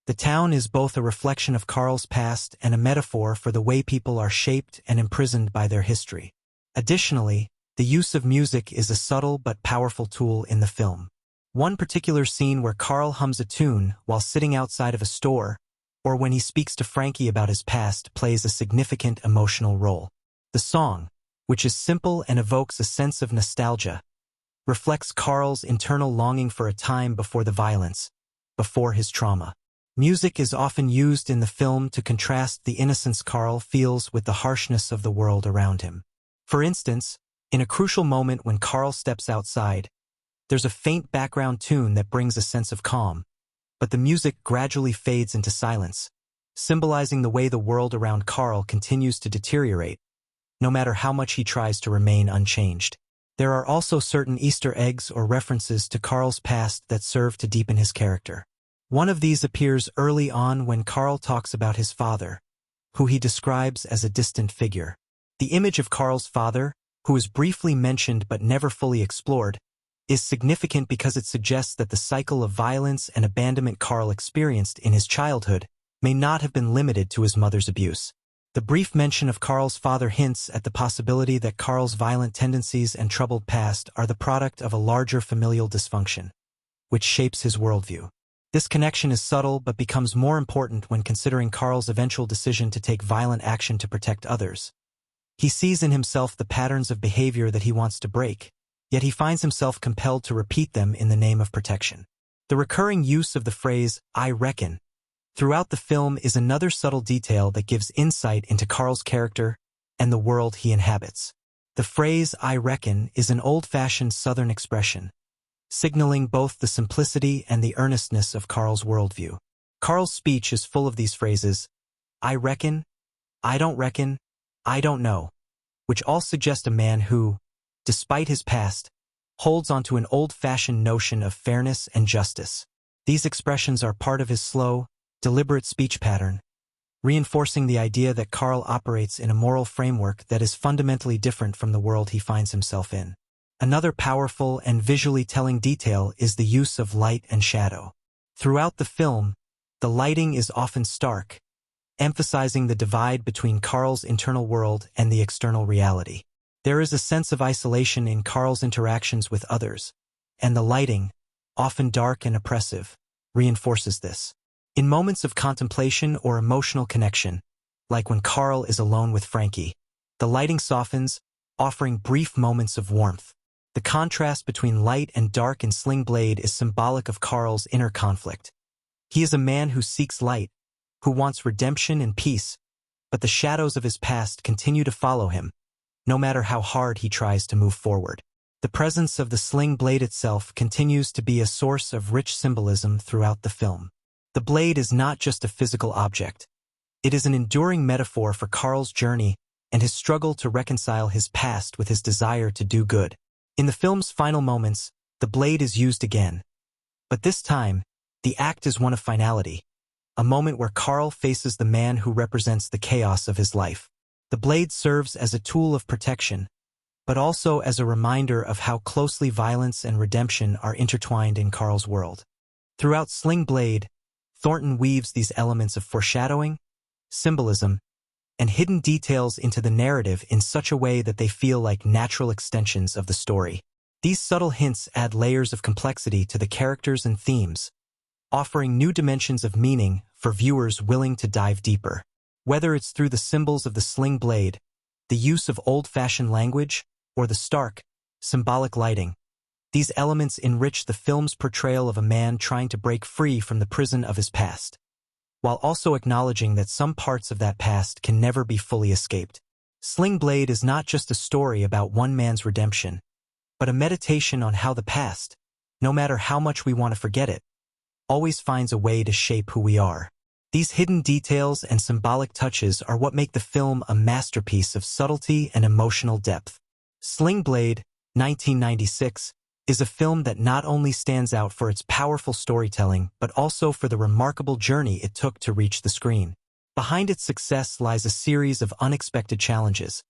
The town is both a reflection of Carl's past and a metaphor for the way people are shaped and imprisoned by their history. Additionally, the use of music is a subtle but powerful tool in the film. One particular scene where Carl hums a tune while sitting outside of a store, or when he speaks to Frankie about his past, plays a significant emotional role. The song, which is simple and evokes a sense of nostalgia, reflects Carl's internal longing for a time before the violence, before his trauma. Music is often used in the film to contrast the innocence Carl feels with the harshness of the world around him. For instance, in a crucial moment when Carl steps outside, there's a faint background tune that brings a sense of calm, but the music gradually fades into silence, symbolizing the way the world around Carl continues to deteriorate, no matter how much he tries to remain unchanged. There are also certain Easter eggs or references to Carl's past that serve to deepen his character. One of these appears early on when Carl talks about his father, who he describes as a distant figure. The image of Carl's father, who is briefly mentioned but never fully explored, is significant because it suggests that the cycle of violence and abandonment Carl experienced in his childhood may not have been limited to his mother's abuse. The brief mention of Carl's father hints at the possibility that Carl's violent tendencies and troubled past are the product of a larger familial dysfunction, which shapes his worldview. This connection is subtle but becomes more important when considering Carl's eventual decision to take violent action to protect others. He sees in himself the patterns of behavior that he wants to break, yet he finds himself compelled to repeat them in the name of protection. The recurring use of the phrase, "I reckon," throughout the film is another subtle detail that gives insight into Carl's character and the world he inhabits. The phrase, "I reckon," is an old-fashioned Southern expression, signaling both the simplicity and the earnestness of Carl's worldview. Carl's speech is full of these phrases, "I reckon," "I don't reckon," "I don't know," which all suggest a man who, despite his past, holds onto an old-fashioned notion of fairness and justice. These expressions are part of his slow, deliberate speech pattern, reinforcing the idea that Carl operates in a moral framework that is fundamentally different from the world he finds himself in. Another powerful and visually telling detail is the use of light and shadow. Throughout the film, the lighting is often stark, emphasizing the divide between Carl's internal world and the external reality. There is a sense of isolation in Carl's interactions with others, and the lighting, often dark and oppressive, reinforces this. In moments of contemplation or emotional connection, like when Carl is alone with Frankie, the lighting softens, offering brief moments of warmth. The contrast between light and dark in Sling Blade is symbolic of Carl's inner conflict. He is a man who seeks light, who wants redemption and peace, but the shadows of his past continue to follow him, no matter how hard he tries to move forward. The presence of the Sling Blade itself continues to be a source of rich symbolism throughout the film. The blade is not just a physical object. It is an enduring metaphor for Carl's journey and his struggle to reconcile his past with his desire to do good. In the film's final moments, the blade is used again. But this time, the act is one of finality, a moment where Carl faces the man who represents the chaos of his life. The blade serves as a tool of protection, but also as a reminder of how closely violence and redemption are intertwined in Carl's world. Throughout Sling Blade, Thornton weaves these elements of foreshadowing, symbolism, and hidden details into the narrative in such a way that they feel like natural extensions of the story. These subtle hints add layers of complexity to the characters and themes, offering new dimensions of meaning for viewers willing to dive deeper. Whether it's through the symbols of the Sling Blade, the use of old-fashioned language, or the stark, symbolic lighting, these elements enrich the film's portrayal of a man trying to break free from the prison of his past, while also acknowledging that some parts of that past can never be fully escaped. Sling Blade is not just a story about one man's redemption, but a meditation on how the past, no matter how much we want to forget it, always finds a way to shape who we are. These hidden details and symbolic touches are what make the film a masterpiece of subtlety and emotional depth. Sling Blade, 1996, is a film that not only stands out for its powerful storytelling but also for the remarkable journey it took to reach the screen. Behind its success lies a series of unexpected challenges,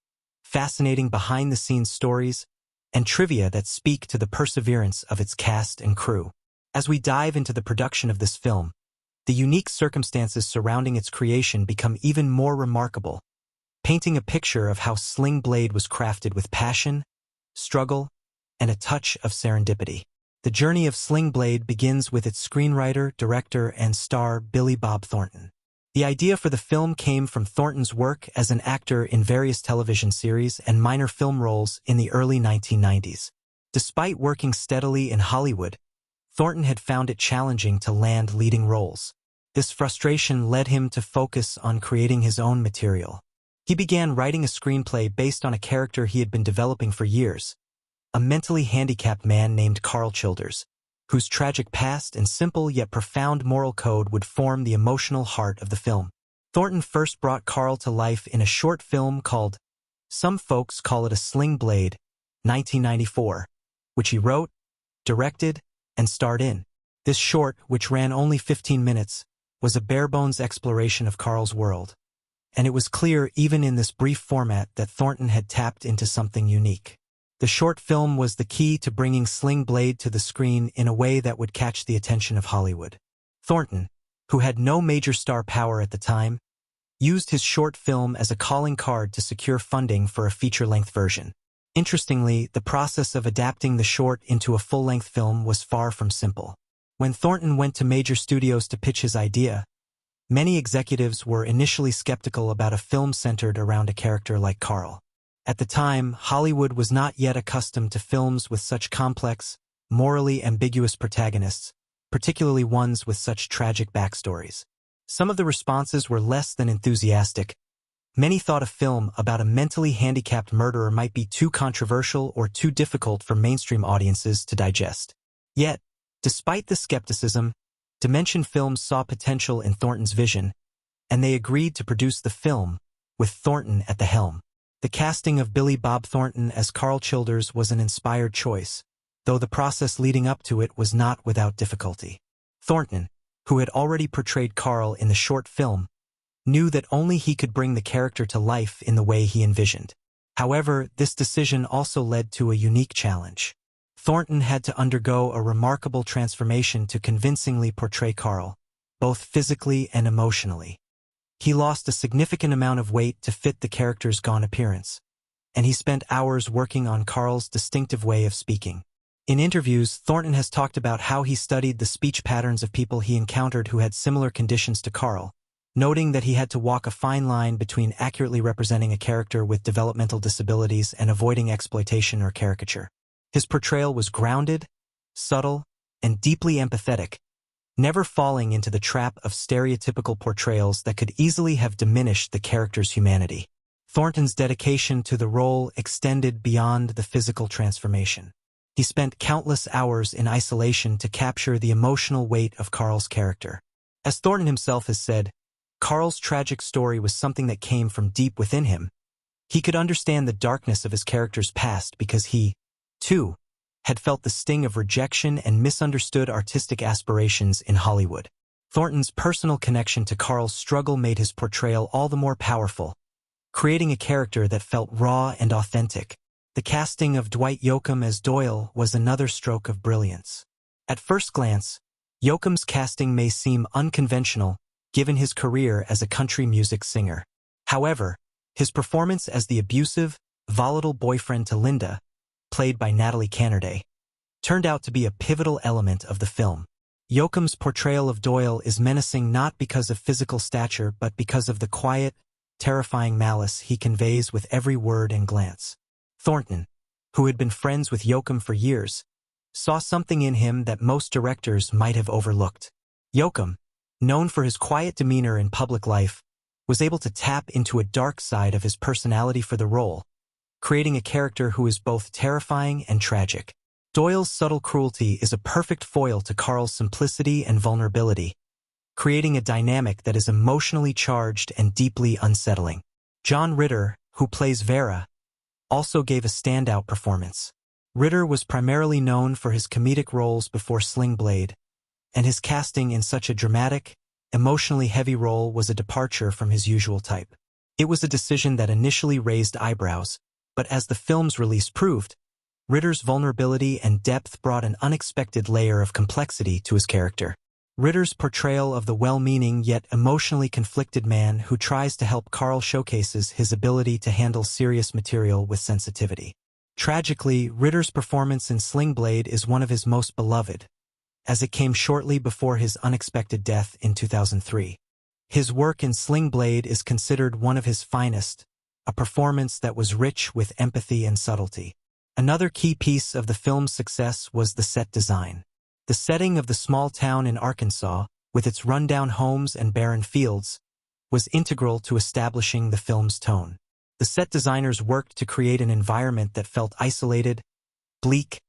fascinating behind-the-scenes stories, and trivia that speak to the perseverance of its cast and crew. As we dive into the production of this film, the unique circumstances surrounding its creation become even more remarkable, painting a picture of how Sling Blade was crafted with passion, struggle, and a touch of serendipity. The journey of Sling Blade begins with its screenwriter, director, and star Billy Bob Thornton. The idea for the film came from Thornton's work as an actor in various television series and minor film roles in the early 1990s. Despite working steadily in Hollywood, Thornton had found it challenging to land leading roles. This frustration led him to focus on creating his own material. He began writing a screenplay based on a character he had been developing for years, a mentally handicapped man named Carl Childers, whose tragic past and simple yet profound moral code would form the emotional heart of the film. Thornton first brought Carl to life in a short film called Some Folks Call It a Sling Blade, 1994, which he wrote, directed, and starred in. This short, which ran only 15 minutes, was a bare-bones exploration of Carl's world. And it was clear even in this brief format that Thornton had tapped into something unique. The short film was the key to bringing Sling Blade to the screen in a way that would catch the attention of Hollywood. Thornton, who had no major star power at the time, used his short film as a calling card to secure funding for a feature-length version. Interestingly, the process of adapting the short into a full-length film was far from simple. When Thornton went to major studios to pitch his idea, many executives were initially skeptical about a film centered around a character like Carl. At the time, Hollywood was not yet accustomed to films with such complex, morally ambiguous protagonists, particularly ones with such tragic backstories. Some of the responses were less than enthusiastic. Many thought a film about a mentally handicapped murderer might be too controversial or too difficult for mainstream audiences to digest. Yet, despite the skepticism, Dimension Films saw potential in Thornton's vision, and they agreed to produce the film, with Thornton at the helm. The casting of Billy Bob Thornton as Carl Childers was an inspired choice, though the process leading up to it was not without difficulty. Thornton, who had already portrayed Carl in the short film, knew that only he could bring the character to life in the way he envisioned. However, this decision also led to a unique challenge. Thornton had to undergo a remarkable transformation to convincingly portray Carl, both physically and emotionally. He lost a significant amount of weight to fit the character's gaunt appearance, and he spent hours working on Carl's distinctive way of speaking. In interviews, Thornton has talked about how he studied the speech patterns of people he encountered who had similar conditions to Carl, noting that he had to walk a fine line between accurately representing a character with developmental disabilities and avoiding exploitation or caricature. His portrayal was grounded, subtle, and deeply empathetic, never falling into the trap of stereotypical portrayals that could easily have diminished the character's humanity. Thornton's dedication to the role extended beyond the physical transformation. He spent countless hours in isolation to capture the emotional weight of Carl's character. As Thornton himself has said, Carl's tragic story was something that came from deep within him. He could understand the darkness of his character's past because he, too, had felt the sting of rejection and misunderstood artistic aspirations in Hollywood. Thornton's personal connection to Carl's struggle made his portrayal all the more powerful, creating a character that felt raw and authentic. The casting of Dwight Yoakam as Doyle was another stroke of brilliance. At first glance, Yoakam's casting may seem unconventional, given his career as a country music singer. However, his performance as the abusive, volatile boyfriend to Linda, played by Natalie Cannerday, turned out to be a pivotal element of the film. Yoakam's portrayal of Doyle is menacing not because of physical stature but because of the quiet, terrifying malice he conveys with every word and glance. Thornton, who had been friends with Yoakam for years, saw something in him that most directors might have overlooked. Yoakam, known for his quiet demeanor in public life, was able to tap into a dark side of his personality for the role, creating a character who is both terrifying and tragic. Doyle's subtle cruelty is a perfect foil to Carl's simplicity and vulnerability, creating a dynamic that is emotionally charged and deeply unsettling. John Ritter, who plays Vera, also gave a standout performance. Ritter was primarily known for his comedic roles before Sling Blade, and his casting in such a dramatic, emotionally heavy role was a departure from his usual type. It was a decision that initially raised eyebrows, but as the film's release proved, Ritter's vulnerability and depth brought an unexpected layer of complexity to his character. Ritter's portrayal of the well-meaning yet emotionally conflicted man who tries to help Carl showcases his ability to handle serious material with sensitivity. Tragically, Ritter's performance in Sling Blade is one of his most beloved, as it came shortly before his unexpected death in 2003. His work in Sling Blade is considered one of his finest, a performance that was rich with empathy and subtlety. Another key piece of the film's success was the set design. The setting of the small town in Arkansas, with its rundown homes and barren fields, was integral to establishing the film's tone. The set designers worked to create an environment that felt isolated, bleak,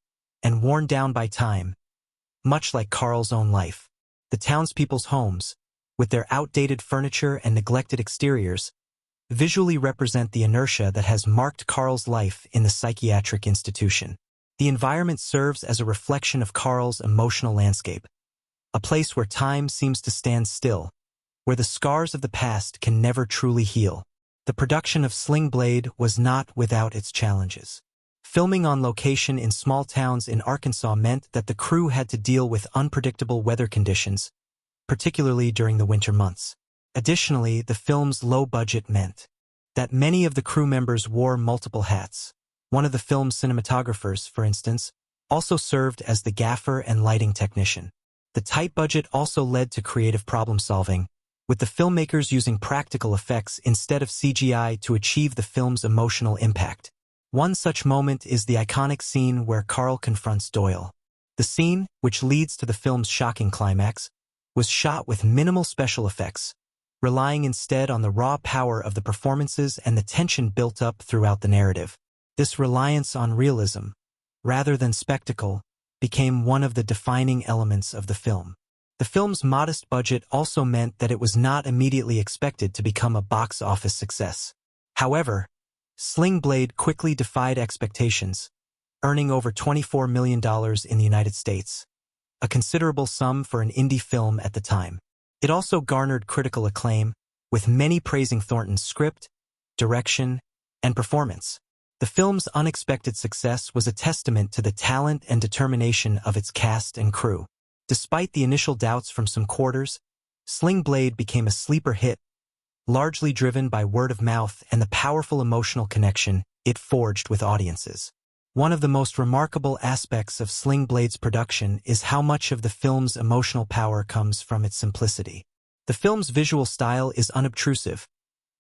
and worn down by time, much like Carl's own life. The townspeople's homes, with their outdated furniture and neglected exteriors, visually represent the inertia that has marked Carl's life in the psychiatric institution. The environment serves as a reflection of Carl's emotional landscape, a place where time seems to stand still, where the scars of the past can never truly heal. The production of Sling Blade was not without its challenges. Filming on location in small towns in Arkansas meant that the crew had to deal with unpredictable weather conditions, particularly during the winter months. Additionally, the film's low budget meant that many of the crew members wore multiple hats. One of the film's cinematographers, for instance, also served as the gaffer and lighting technician. The tight budget also led to creative problem-solving, with the filmmakers using practical effects instead of CGI to achieve the film's emotional impact. One such moment is the iconic scene where Carl confronts Doyle. The scene, which leads to the film's shocking climax, was shot with minimal special effects, relying instead on the raw power of the performances and the tension built up throughout the narrative. This reliance on realism, rather than spectacle, became one of the defining elements of the film. The film's modest budget also meant that it was not immediately expected to become a box office success. However, Sling Blade quickly defied expectations, earning over $24 million in the United States, a considerable sum for an indie film at the time. It also garnered critical acclaim, with many praising Thornton's script, direction, and performance. The film's unexpected success was a testament to the talent and determination of its cast and crew. Despite the initial doubts from some quarters, Sling Blade became a sleeper hit, largely driven by word of mouth and the powerful emotional connection it forged with audiences. One of the most remarkable aspects of Sling Blade's production is how much of the film's emotional power comes from its simplicity. The film's visual style is unobtrusive.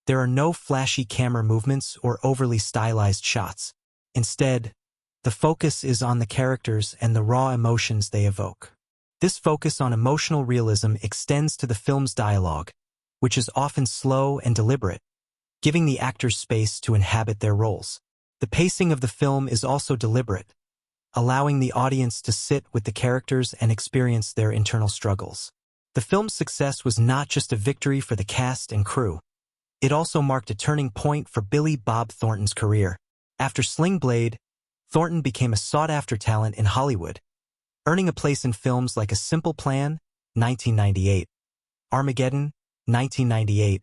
There are no flashy camera movements or overly stylized shots. Instead, the focus is on the characters and the raw emotions they evoke. This focus on emotional realism extends to the film's dialogue, which is often slow and deliberate, giving the actors space to inhabit their roles. The pacing of the film is also deliberate, allowing the audience to sit with the characters and experience their internal struggles. The film's success was not just a victory for the cast and crew. It also marked a turning point for Billy Bob Thornton's career. After Sling Blade, Thornton became a sought-after talent in Hollywood, earning a place in films like A Simple Plan, 1998, Armageddon, 1998,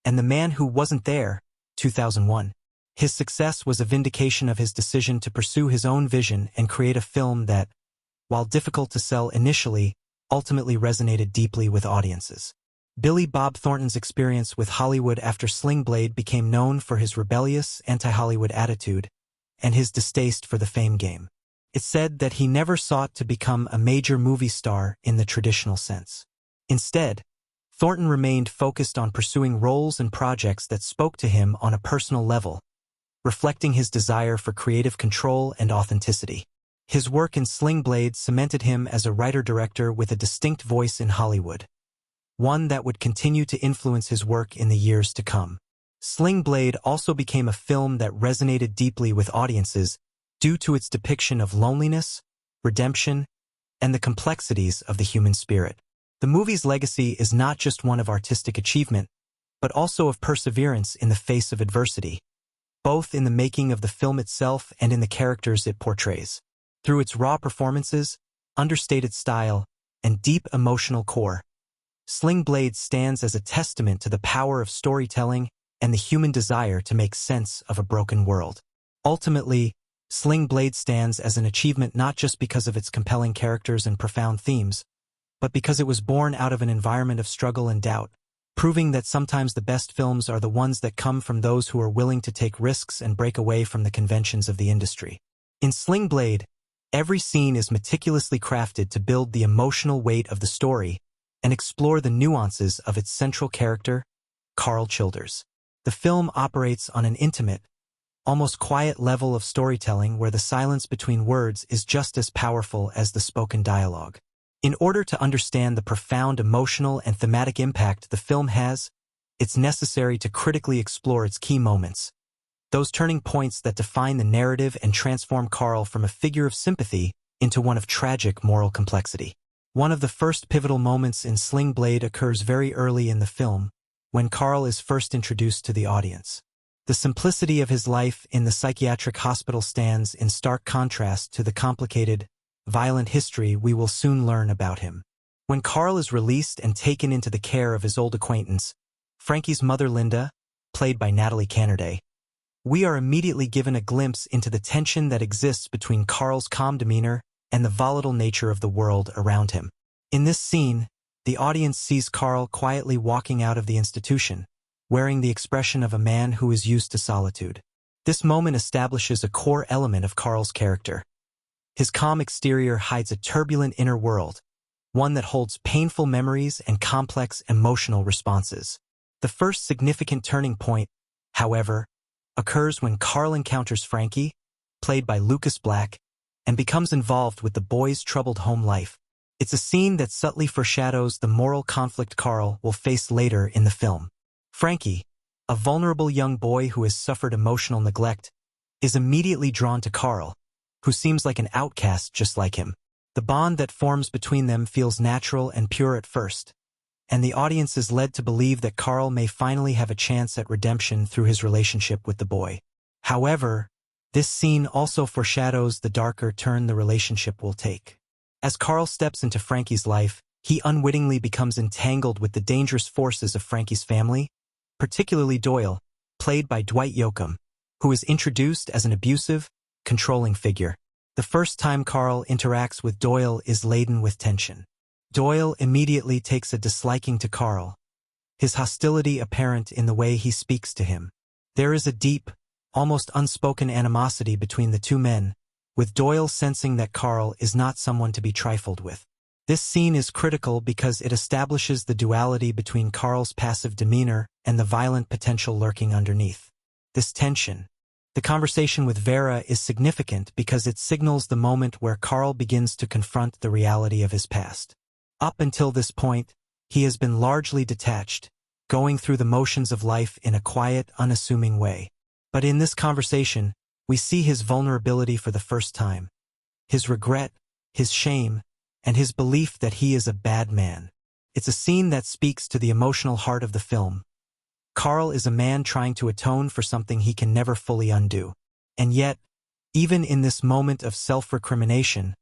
and The Man Who Wasn't There, 2001. His success was a vindication of his decision to pursue his own vision and create a film that, while difficult to sell initially, ultimately resonated deeply with audiences. Billy Bob Thornton's experience with Hollywood after Sling Blade became known for his rebellious, anti-Hollywood attitude and his distaste for the fame game. It's said that he never sought to become a major movie star in the traditional sense. Instead, Thornton remained focused on pursuing roles and projects that spoke to him on a personal level, reflecting his desire for creative control and authenticity. His work in Sling Blade cemented him as a writer-director with a distinct voice in Hollywood, one that would continue to influence his work in the years to come. Sling Blade also became a film that resonated deeply with audiences due to its depiction of loneliness, redemption, and the complexities of the human spirit. The movie's legacy is not just one of artistic achievement, but also of perseverance in the face of adversity, both in the making of the film itself and in the characters it portrays. Through its raw performances, understated style, and deep emotional core, Sling Blade stands as a testament to the power of storytelling and the human desire to make sense of a broken world. Ultimately, Sling Blade stands as an achievement not just because of its compelling characters and profound themes, but because it was born out of an environment of struggle and doubt, proving that sometimes the best films are the ones that come from those who are willing to take risks and break away from the conventions of the industry. In Sling Blade, every scene is meticulously crafted to build the emotional weight of the story and explore the nuances of its central character, Carl Childers. The film operates on an intimate, almost quiet level of storytelling where the silence between words is just as powerful as the spoken dialogue. In order to understand the profound emotional and thematic impact the film has, it's necessary to critically explore its key moments, those turning points that define the narrative and transform Carl from a figure of sympathy into one of tragic moral complexity. One of the first pivotal moments in Sling Blade occurs very early in the film, when Carl is first introduced to the audience. The simplicity of his life in the psychiatric hospital stands in stark contrast to the complicated, violent history we will soon learn about him. When Carl is released and taken into the care of his old acquaintance, Frankie's mother Linda, played by Natalie Cannerday, we are immediately given a glimpse into the tension that exists between Carl's calm demeanor and the volatile nature of the world around him. In this scene, the audience sees Carl quietly walking out of the institution, wearing the expression of a man who is used to solitude. This moment establishes a core element of Carl's character. His calm exterior hides a turbulent inner world, one that holds painful memories and complex emotional responses. The first significant turning point, however, occurs when Carl encounters Frankie, played by Lucas Black, and becomes involved with the boy's troubled home life. It's a scene that subtly foreshadows the moral conflict Carl will face later in the film. Frankie, a vulnerable young boy who has suffered emotional neglect, is immediately drawn to Carl, who seems like an outcast just like him. The bond that forms between them feels natural and pure at first, and the audience is led to believe that Carl may finally have a chance at redemption through his relationship with the boy. However, this scene also foreshadows the darker turn the relationship will take. As Carl steps into Frankie's life, he unwittingly becomes entangled with the dangerous forces of Frankie's family, particularly Doyle, played by Dwight Yoakam, who is introduced as an abusive, controlling figure. The first time Carl interacts with Doyle is laden with tension. Doyle immediately takes a disliking to Carl, his hostility apparent in the way he speaks to him. There is a deep, almost unspoken animosity between the two men, with Doyle sensing that Carl is not someone to be trifled with. This scene is critical because it establishes the duality between Carl's passive demeanor and the violent potential lurking underneath. This tension, the conversation with Vera, is significant because it signals the moment where Carl begins to confront the reality of his past. Up until this point, he has been largely detached, going through the motions of life in a quiet, unassuming way. But in this conversation, we see his vulnerability for the first time. His regret, his shame, and his belief that he is a bad man. It's a scene that speaks to the emotional heart of the film. Carl is a man trying to atone for something he can never fully undo. And yet, even in this moment of self-recrimination,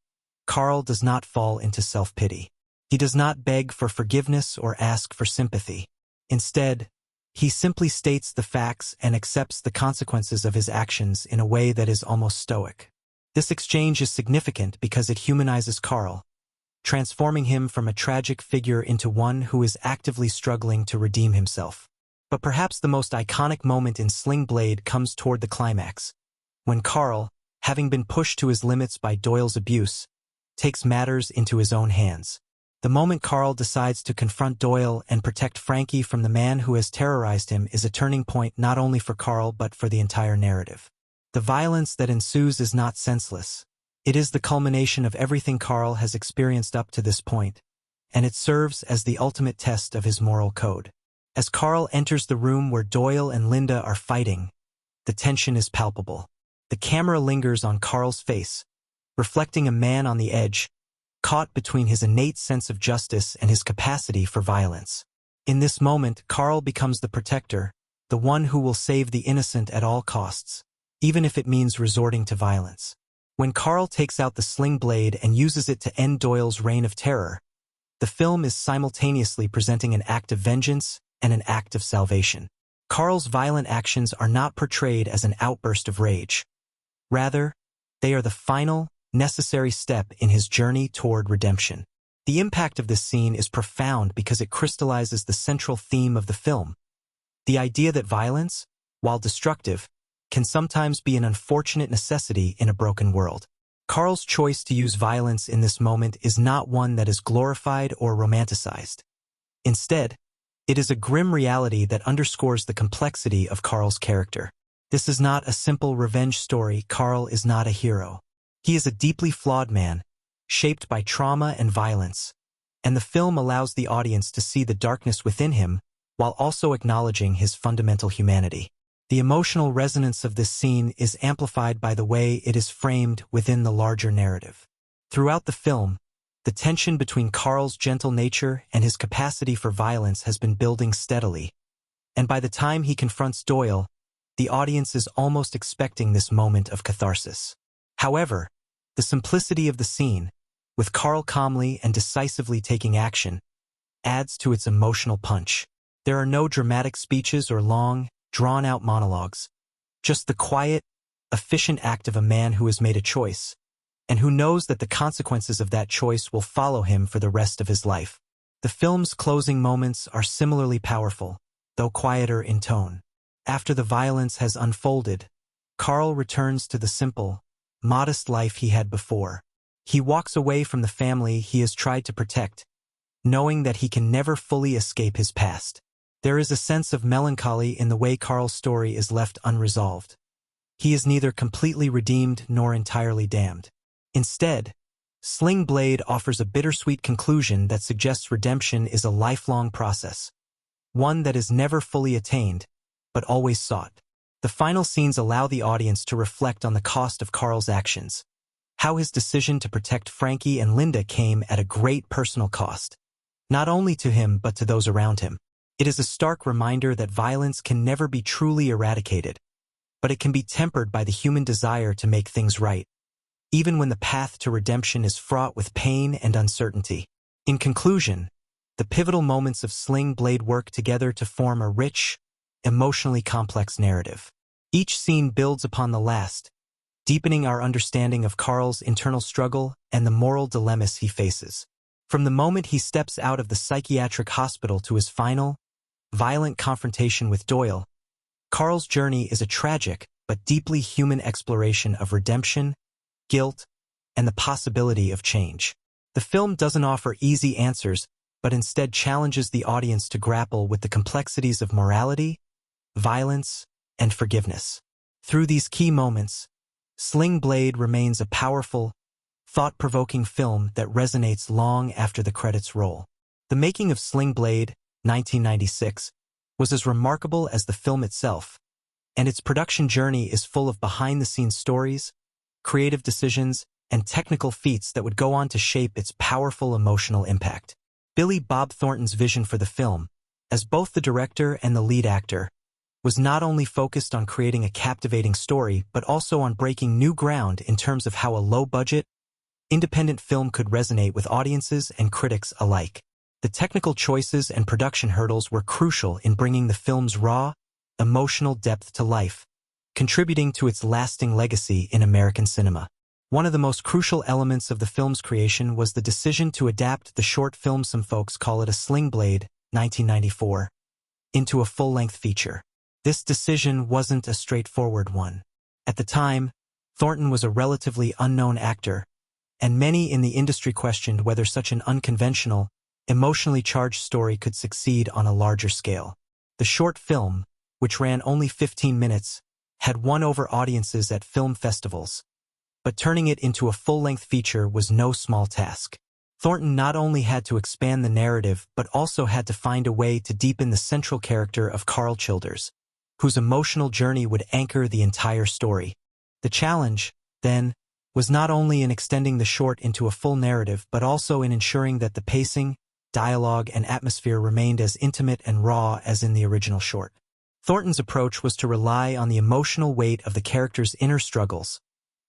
Carl does not fall into self-pity. He does not beg for forgiveness or ask for sympathy. Instead, he simply states the facts and accepts the consequences of his actions in a way that is almost stoic. This exchange is significant because it humanizes Carl, transforming him from a tragic figure into one who is actively struggling to redeem himself. But perhaps the most iconic moment in Sling Blade comes toward the climax, when Carl, having been pushed to his limits by Doyle's abuse, takes matters into his own hands. The moment Carl decides to confront Doyle and protect Frankie from the man who has terrorized him is a turning point not only for Carl but for the entire narrative. The violence that ensues is not senseless. It is the culmination of everything Carl has experienced up to this point, and it serves as the ultimate test of his moral code. As Carl enters the room where Doyle and Linda are fighting, the tension is palpable. The camera lingers on Carl's face, reflecting a man on the edge, caught between his innate sense of justice and his capacity for violence. In this moment, Carl becomes the protector, the one who will save the innocent at all costs, even if it means resorting to violence. When Carl takes out the sling blade and uses it to end Doyle's reign of terror, the film is simultaneously presenting an act of vengeance and an act of salvation. Carl's violent actions are not portrayed as an outburst of rage. Rather, they are the final, necessary step in his journey toward redemption. The impact of this scene is profound because it crystallizes the central theme of the film. The idea that violence, while destructive, can sometimes be an unfortunate necessity in a broken world. Carl's choice to use violence in this moment is not one that is glorified or romanticized. Instead, it is a grim reality that underscores the complexity of Carl's character. This is not a simple revenge story. Carl is not a hero. He is a deeply flawed man, shaped by trauma and violence, and the film allows the audience to see the darkness within him while also acknowledging his fundamental humanity. The emotional resonance of this scene is amplified by the way it is framed within the larger narrative. Throughout the film, the tension between Carl's gentle nature and his capacity for violence has been building steadily, and by the time he confronts Doyle, the audience is almost expecting this moment of catharsis. However, the simplicity of the scene, with Carl calmly and decisively taking action, adds to its emotional punch. There are no dramatic speeches or long, drawn-out monologues, just the quiet, efficient act of a man who has made a choice, and who knows that the consequences of that choice will follow him for the rest of his life. The film's closing moments are similarly powerful, though quieter in tone. After the violence has unfolded, Carl returns to the simple, modest life he had before. He walks away from the family he has tried to protect, knowing that he can never fully escape his past. There is a sense of melancholy in the way Carl's story is left unresolved. He is neither completely redeemed nor entirely damned. Instead, Sling Blade offers a bittersweet conclusion that suggests redemption is a lifelong process, one that is never fully attained, but always sought. The final scenes allow the audience to reflect on the cost of Carl's actions, how his decision to protect Frankie and Linda came at a great personal cost, not only to him but to those around him. It is a stark reminder that violence can never be truly eradicated, but it can be tempered by the human desire to make things right, even when the path to redemption is fraught with pain and uncertainty. In conclusion, the pivotal moments of Sling Blade work together to form a rich, emotionally complex narrative. Each scene builds upon the last, deepening our understanding of Carl's internal struggle and the moral dilemmas he faces. From the moment he steps out of the psychiatric hospital to his final, violent confrontation with Doyle, Carl's journey is a tragic but deeply human exploration of redemption, guilt, and the possibility of change. The film doesn't offer easy answers, but instead challenges the audience to grapple with the complexities of morality, violence, and forgiveness. Through these key moments, Sling Blade remains a powerful, thought-provoking film that resonates long after the credits roll. The making of Sling Blade, 1996, was as remarkable as the film itself, and its production journey is full of behind-the-scenes stories, creative decisions, and technical feats that would go on to shape its powerful emotional impact. Billy Bob Thornton's vision for the film, as both the director and the lead actor, was not only focused on creating a captivating story but also on breaking new ground in terms of how a low-budget, independent film could resonate with audiences and critics alike. The technical choices and production hurdles were crucial in bringing the film's raw, emotional depth to life, contributing to its lasting legacy in American cinema. One of the most crucial elements of the film's creation was the decision to adapt the short film, some folks call it a Sling Blade, 1994, into a full-length feature. This decision wasn't a straightforward one. At the time, Thornton was a relatively unknown actor, and many in the industry questioned whether such an unconventional, emotionally charged story could succeed on a larger scale. The short film, which ran only 15 minutes, had won over audiences at film festivals, but turning it into a full-length feature was no small task. Thornton not only had to expand the narrative but also had to find a way to deepen the central character of Carl Childers, whose emotional journey would anchor the entire story. The challenge, then, was not only in extending the short into a full narrative but also in ensuring that the pacing, dialogue, and atmosphere remained as intimate and raw as in the original short. Thornton's approach was to rely on the emotional weight of the character's inner struggles,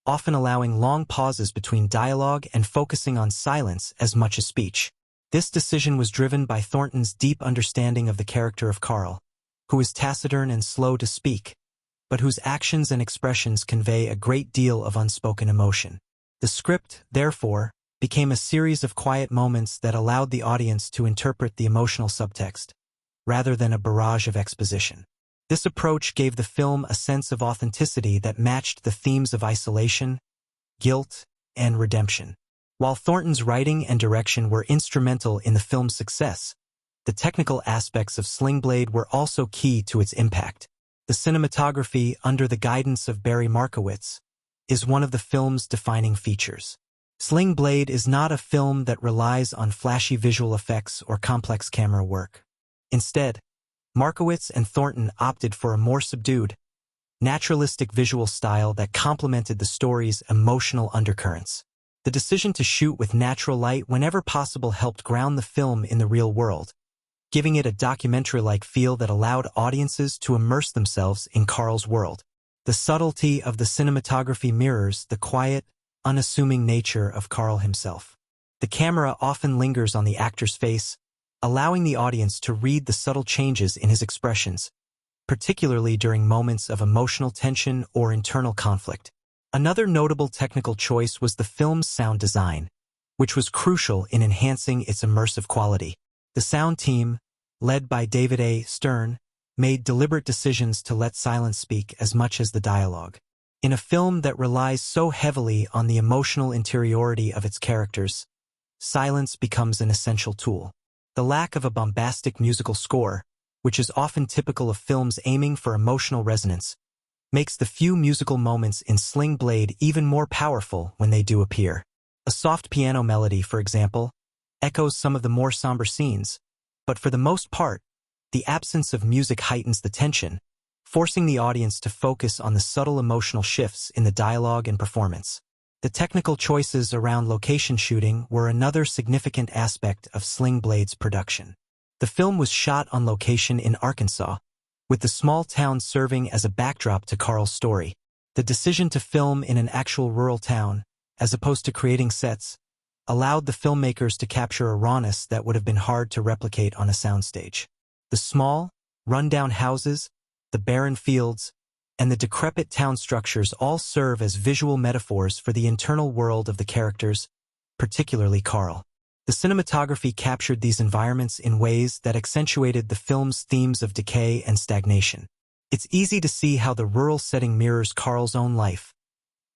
often allowing long pauses between dialogue and focusing on silence as much as speech. This decision was driven by Thornton's deep understanding of the character of Carl, who is taciturn and slow to speak, but whose actions and expressions convey a great deal of unspoken emotion. The script, therefore, became a series of quiet moments that allowed the audience to interpret the emotional subtext, rather than a barrage of exposition. This approach gave the film a sense of authenticity that matched the themes of isolation, guilt, and redemption. While Thornton's writing and direction were instrumental in the film's success, the technical aspects of Sling Blade were also key to its impact. The cinematography, under the guidance of Barry Markowitz, is one of the film's defining features. Sling Blade is not a film that relies on flashy visual effects or complex camera work. Instead, Markowitz and Thornton opted for a more subdued, naturalistic visual style that complemented the story's emotional undercurrents. The decision to shoot with natural light whenever possible helped ground the film in the real world, giving it a documentary-like feel that allowed audiences to immerse themselves in Carl's world. The subtlety of the cinematography mirrors the quiet, unassuming nature of Carl himself. The camera often lingers on the actor's face, allowing the audience to read the subtle changes in his expressions, particularly during moments of emotional tension or internal conflict. Another notable technical choice was the film's sound design, which was crucial in enhancing its immersive quality. The sound team, led by David A. Stern, made deliberate decisions to let silence speak as much as the dialogue. In a film that relies so heavily on the emotional interiority of its characters, silence becomes an essential tool. The lack of a bombastic musical score, which is often typical of films aiming for emotional resonance, makes the few musical moments in Sling Blade even more powerful when they do appear. A soft piano melody, for example, echoes some of the more somber scenes, but for the most part, the absence of music heightens the tension, forcing the audience to focus on the subtle emotional shifts in the dialogue and performance. The technical choices around location shooting were another significant aspect of Sling Blade's production. The film was shot on location in Arkansas, with the small town serving as a backdrop to Carl's story. The decision to film in an actual rural town, as opposed to creating sets, allowed the filmmakers to capture a rawness that would have been hard to replicate on a soundstage. The small, run-down houses, the barren fields, and the decrepit town structures all serve as visual metaphors for the internal world of the characters, particularly Carl. The cinematography captured these environments in ways that accentuated the film's themes of decay and stagnation. It's easy to see how the rural setting mirrors Carl's own life,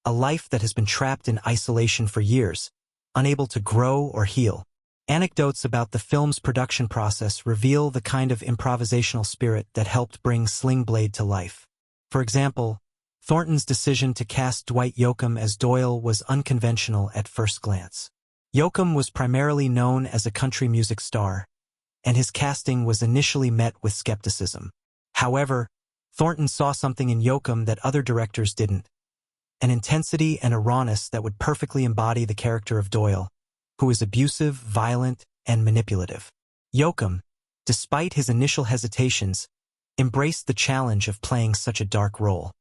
a life that has been trapped in isolation for years, unable to grow or heal. Anecdotes about the film's production process reveal the kind of improvisational spirit that helped bring Sling Blade to life. For example, Thornton's decision to cast Dwight Yoakam as Doyle was unconventional at first glance. Yoakam was primarily known as a country music star, and his casting was initially met with skepticism. However, Thornton saw something in Yoakam that other directors didn't, an intensity and a rawness that would perfectly embody the character of Doyle, who is abusive, violent, and manipulative. Yoakam, despite his initial hesitations, embraced the challenge of playing such a dark role.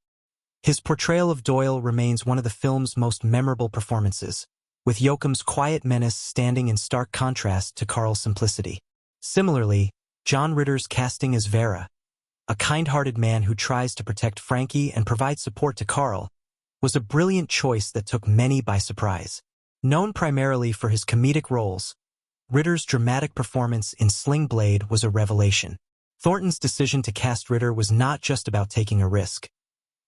His portrayal of Doyle remains one of the film's most memorable performances, with Yoakam's quiet menace standing in stark contrast to Carl's simplicity. Similarly, John Ritter's casting as Vera, a kind-hearted man who tries to protect Frankie and provide support to Carl, was a brilliant choice that took many by surprise. Known primarily for his comedic roles, Ritter's dramatic performance in Sling Blade was a revelation. Thornton's decision to cast Ritter was not just about taking a risk.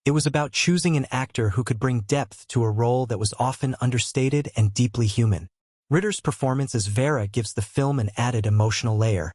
It was about choosing an actor who could bring depth to a role that was often understated and deeply human. Ritter's performance as Vera gives the film an added emotional layer,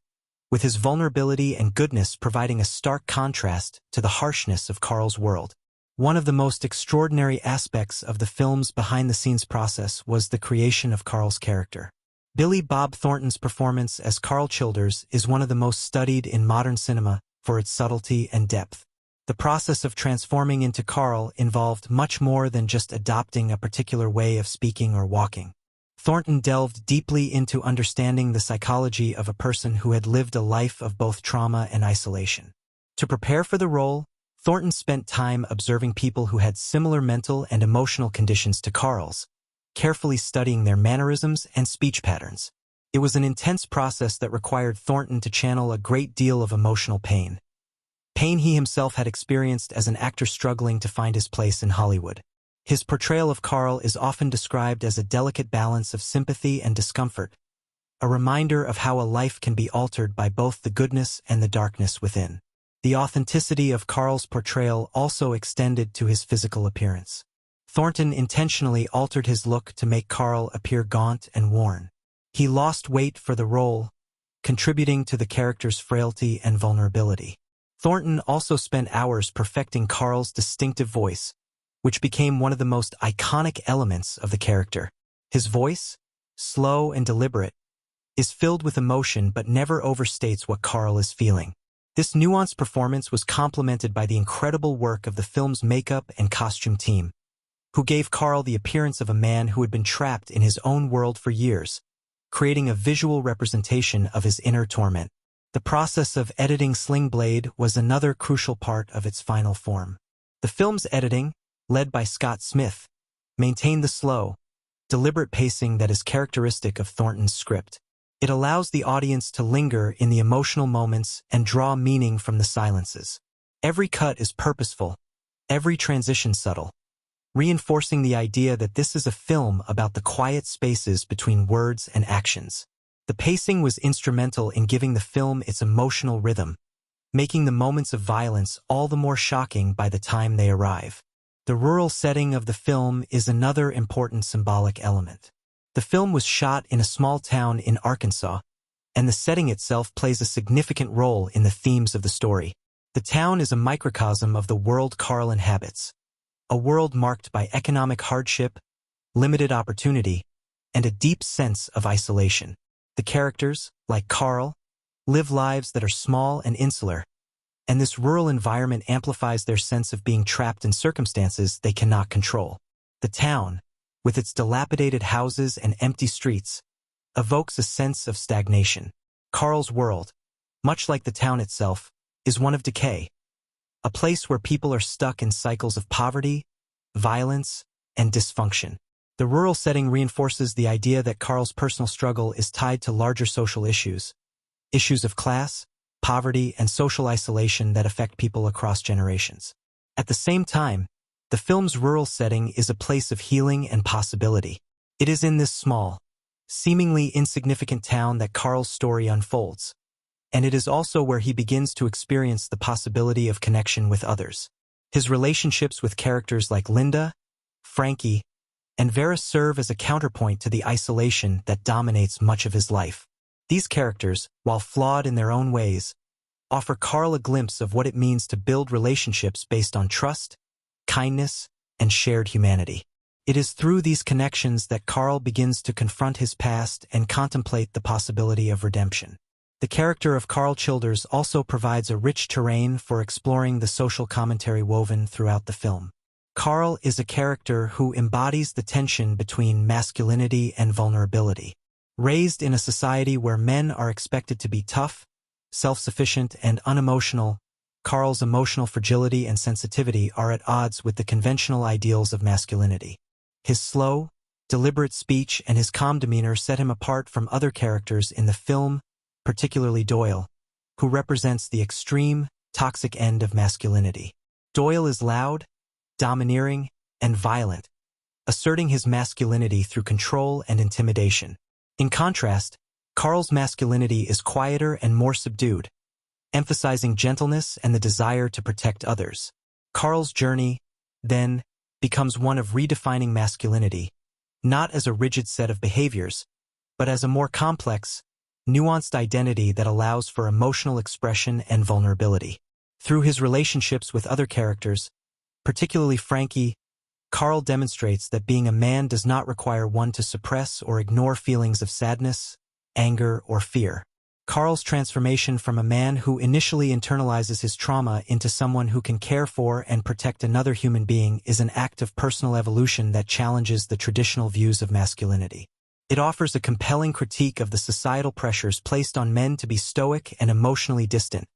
with his vulnerability and goodness providing a stark contrast to the harshness of Carl's world. One of the most extraordinary aspects of the film's behind-the-scenes process was the creation of Carl's character. Billy Bob Thornton's performance as Carl Childers is one of the most studied in modern cinema for its subtlety and depth. The process of transforming into Carl involved much more than just adopting a particular way of speaking or walking. Thornton delved deeply into understanding the psychology of a person who had lived a life of both trauma and isolation. To prepare for the role, Thornton spent time observing people who had similar mental and emotional conditions to Carl's, carefully studying their mannerisms and speech patterns. It was an intense process that required Thornton to channel a great deal of emotional pain. Pain he himself had experienced as an actor struggling to find his place in Hollywood. His portrayal of Carl is often described as a delicate balance of sympathy and discomfort, a reminder of how a life can be altered by both the goodness and the darkness within. The authenticity of Carl's portrayal also extended to his physical appearance. Thornton intentionally altered his look to make Carl appear gaunt and worn. He lost weight for the role, contributing to the character's frailty and vulnerability. Thornton also spent hours perfecting Carl's distinctive voice, which became one of the most iconic elements of the character. His voice, slow and deliberate, is filled with emotion but never overstates what Carl is feeling. This nuanced performance was complemented by the incredible work of the film's makeup and costume team, who gave Carl the appearance of a man who had been trapped in his own world for years, creating a visual representation of his inner torment. The process of editing Sling Blade was another crucial part of its final form. The film's editing, led by Scott Smith, maintained the slow, deliberate pacing that is characteristic of Thornton's script. It allows the audience to linger in the emotional moments and draw meaning from the silences. Every cut is purposeful, every transition subtle, reinforcing the idea that this is a film about the quiet spaces between words and actions. The pacing was instrumental in giving the film its emotional rhythm, making the moments of violence all the more shocking by the time they arrive. The rural setting of the film is another important symbolic element. The film was shot in a small town in Arkansas, and the setting itself plays a significant role in the themes of the story. The town is a microcosm of the world Carl inhabits, a world marked by economic hardship, limited opportunity, and a deep sense of isolation. The characters, like Carl, live lives that are small and insular, and this rural environment amplifies their sense of being trapped in circumstances they cannot control. The town, with its dilapidated houses and empty streets, evokes a sense of stagnation. Carl's world, much like the town itself, is one of decay, a place where people are stuck in cycles of poverty, violence, and dysfunction. The rural setting reinforces the idea that Carl's personal struggle is tied to larger social issues of class, poverty, and social isolation that affect people across generations. At the same time, the film's rural setting is a place of healing and possibility. It is in this small, seemingly insignificant town that Carl's story unfolds, and it is also where he begins to experience the possibility of connection with others. His relationships with characters like Linda, Frankie, and Vera serve as a counterpoint to the isolation that dominates much of his life. These characters, while flawed in their own ways, offer Carl a glimpse of what it means to build relationships based on trust, kindness, and shared humanity. It is through these connections that Carl begins to confront his past and contemplate the possibility of redemption. The character of Carl Childers also provides a rich terrain for exploring the social commentary woven throughout the film. Carl is a character who embodies the tension between masculinity and vulnerability. Raised in a society where men are expected to be tough, self-sufficient, and unemotional, Carl's emotional fragility and sensitivity are at odds with the conventional ideals of masculinity. His slow, deliberate speech and his calm demeanor set him apart from other characters in the film, particularly Doyle, who represents the extreme, toxic end of masculinity. Doyle is loud, domineering, and violent, asserting his masculinity through control and intimidation. In contrast, Carl's masculinity is quieter and more subdued, emphasizing gentleness and the desire to protect others. Carl's journey, then, becomes one of redefining masculinity, not as a rigid set of behaviors, but as a more complex, nuanced identity that allows for emotional expression and vulnerability. Through his relationships with other characters, particularly Frankie, Carl demonstrates that being a man does not require one to suppress or ignore feelings of sadness, anger, or fear. Carl's transformation from a man who initially internalizes his trauma into someone who can care for and protect another human being is an act of personal evolution that challenges the traditional views of masculinity. It offers a compelling critique of the societal pressures placed on men to be stoic and emotionally distant,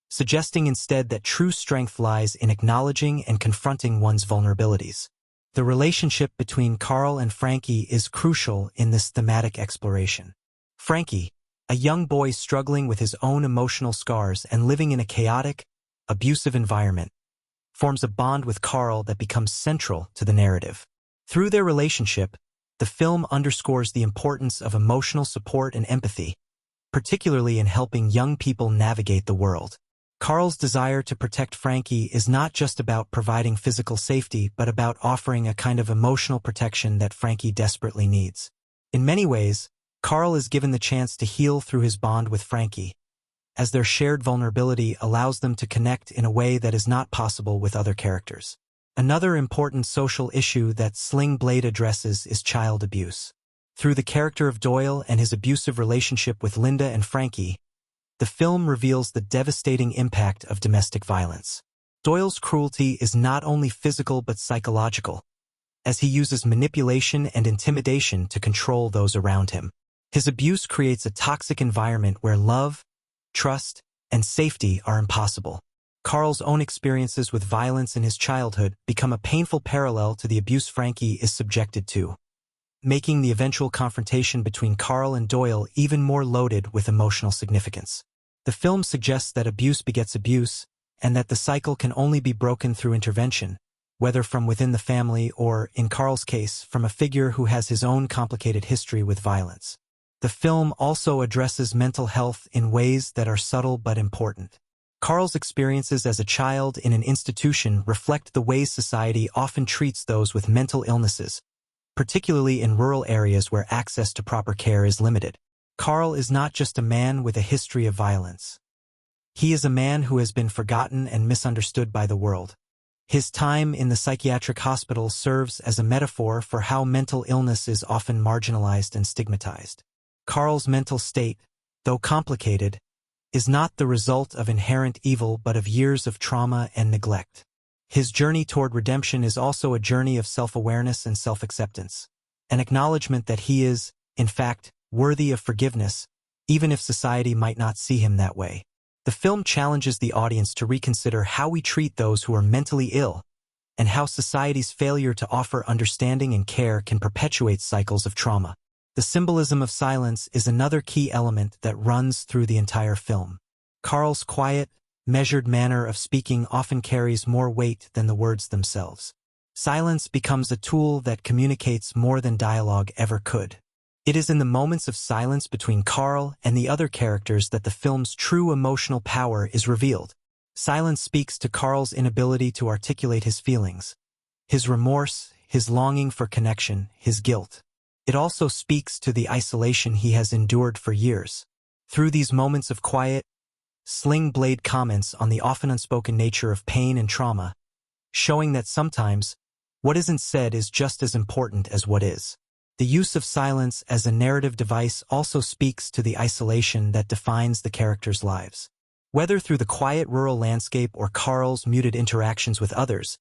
suggesting instead that true strength lies in acknowledging and confronting one's vulnerabilities. The relationship between Carl and Frankie is crucial in this thematic exploration. Frankie, a young boy struggling with his own emotional scars and living in a chaotic, abusive environment, forms a bond with Carl that becomes central to the narrative. Through their relationship, the film underscores the importance of emotional support and empathy, particularly in helping young people navigate the world. Carl's desire to protect Frankie is not just about providing physical safety, but about offering a kind of emotional protection that Frankie desperately needs. In many ways, Carl is given the chance to heal through his bond with Frankie, as their shared vulnerability allows them to connect in a way that is not possible with other characters. Another important social issue that Sling Blade addresses is child abuse. Through the character of Doyle and his abusive relationship with Linda and Frankie, the film reveals the devastating impact of domestic violence. Doyle's cruelty is not only physical but psychological, as he uses manipulation and intimidation to control those around him. His abuse creates a toxic environment where love, trust, and safety are impossible. Carl's own experiences with violence in his childhood become a painful parallel to the abuse Frankie is subjected to, making the eventual confrontation between Carl and Doyle even more loaded with emotional significance. The film suggests that abuse begets abuse, and that the cycle can only be broken through intervention, whether from within the family or, in Carl's case, from a figure who has his own complicated history with violence. The film also addresses mental health in ways that are subtle but important. Carl's experiences as a child in an institution reflect the ways society often treats those with mental illnesses, particularly in rural areas where access to proper care is limited. Carl is not just a man with a history of violence. He is a man who has been forgotten and misunderstood by the world. His time in the psychiatric hospital serves as a metaphor for how mental illness is often marginalized and stigmatized. Carl's mental state, though complicated, is not the result of inherent evil but of years of trauma and neglect. His journey toward redemption is also a journey of self-awareness and self-acceptance, an acknowledgement that he is, in fact, worthy of forgiveness, even if society might not see him that way. The film challenges the audience to reconsider how we treat those who are mentally ill, and how society's failure to offer understanding and care can perpetuate cycles of trauma. The symbolism of silence is another key element that runs through the entire film. Carl's quiet, measured manner of speaking often carries more weight than the words themselves. Silence becomes a tool that communicates more than dialogue ever could. It is in the moments of silence between Carl and the other characters that the film's true emotional power is revealed. Silence speaks to Carl's inability to articulate his feelings, his remorse, his longing for connection, his guilt. It also speaks to the isolation he has endured for years. Through these moments of quiet, Sling Blade comments on the often unspoken nature of pain and trauma, showing that sometimes, what isn't said is just as important as what is. The use of silence as a narrative device also speaks to the isolation that defines the characters' lives. Whether through the quiet rural landscape or Carl's muted interactions with others,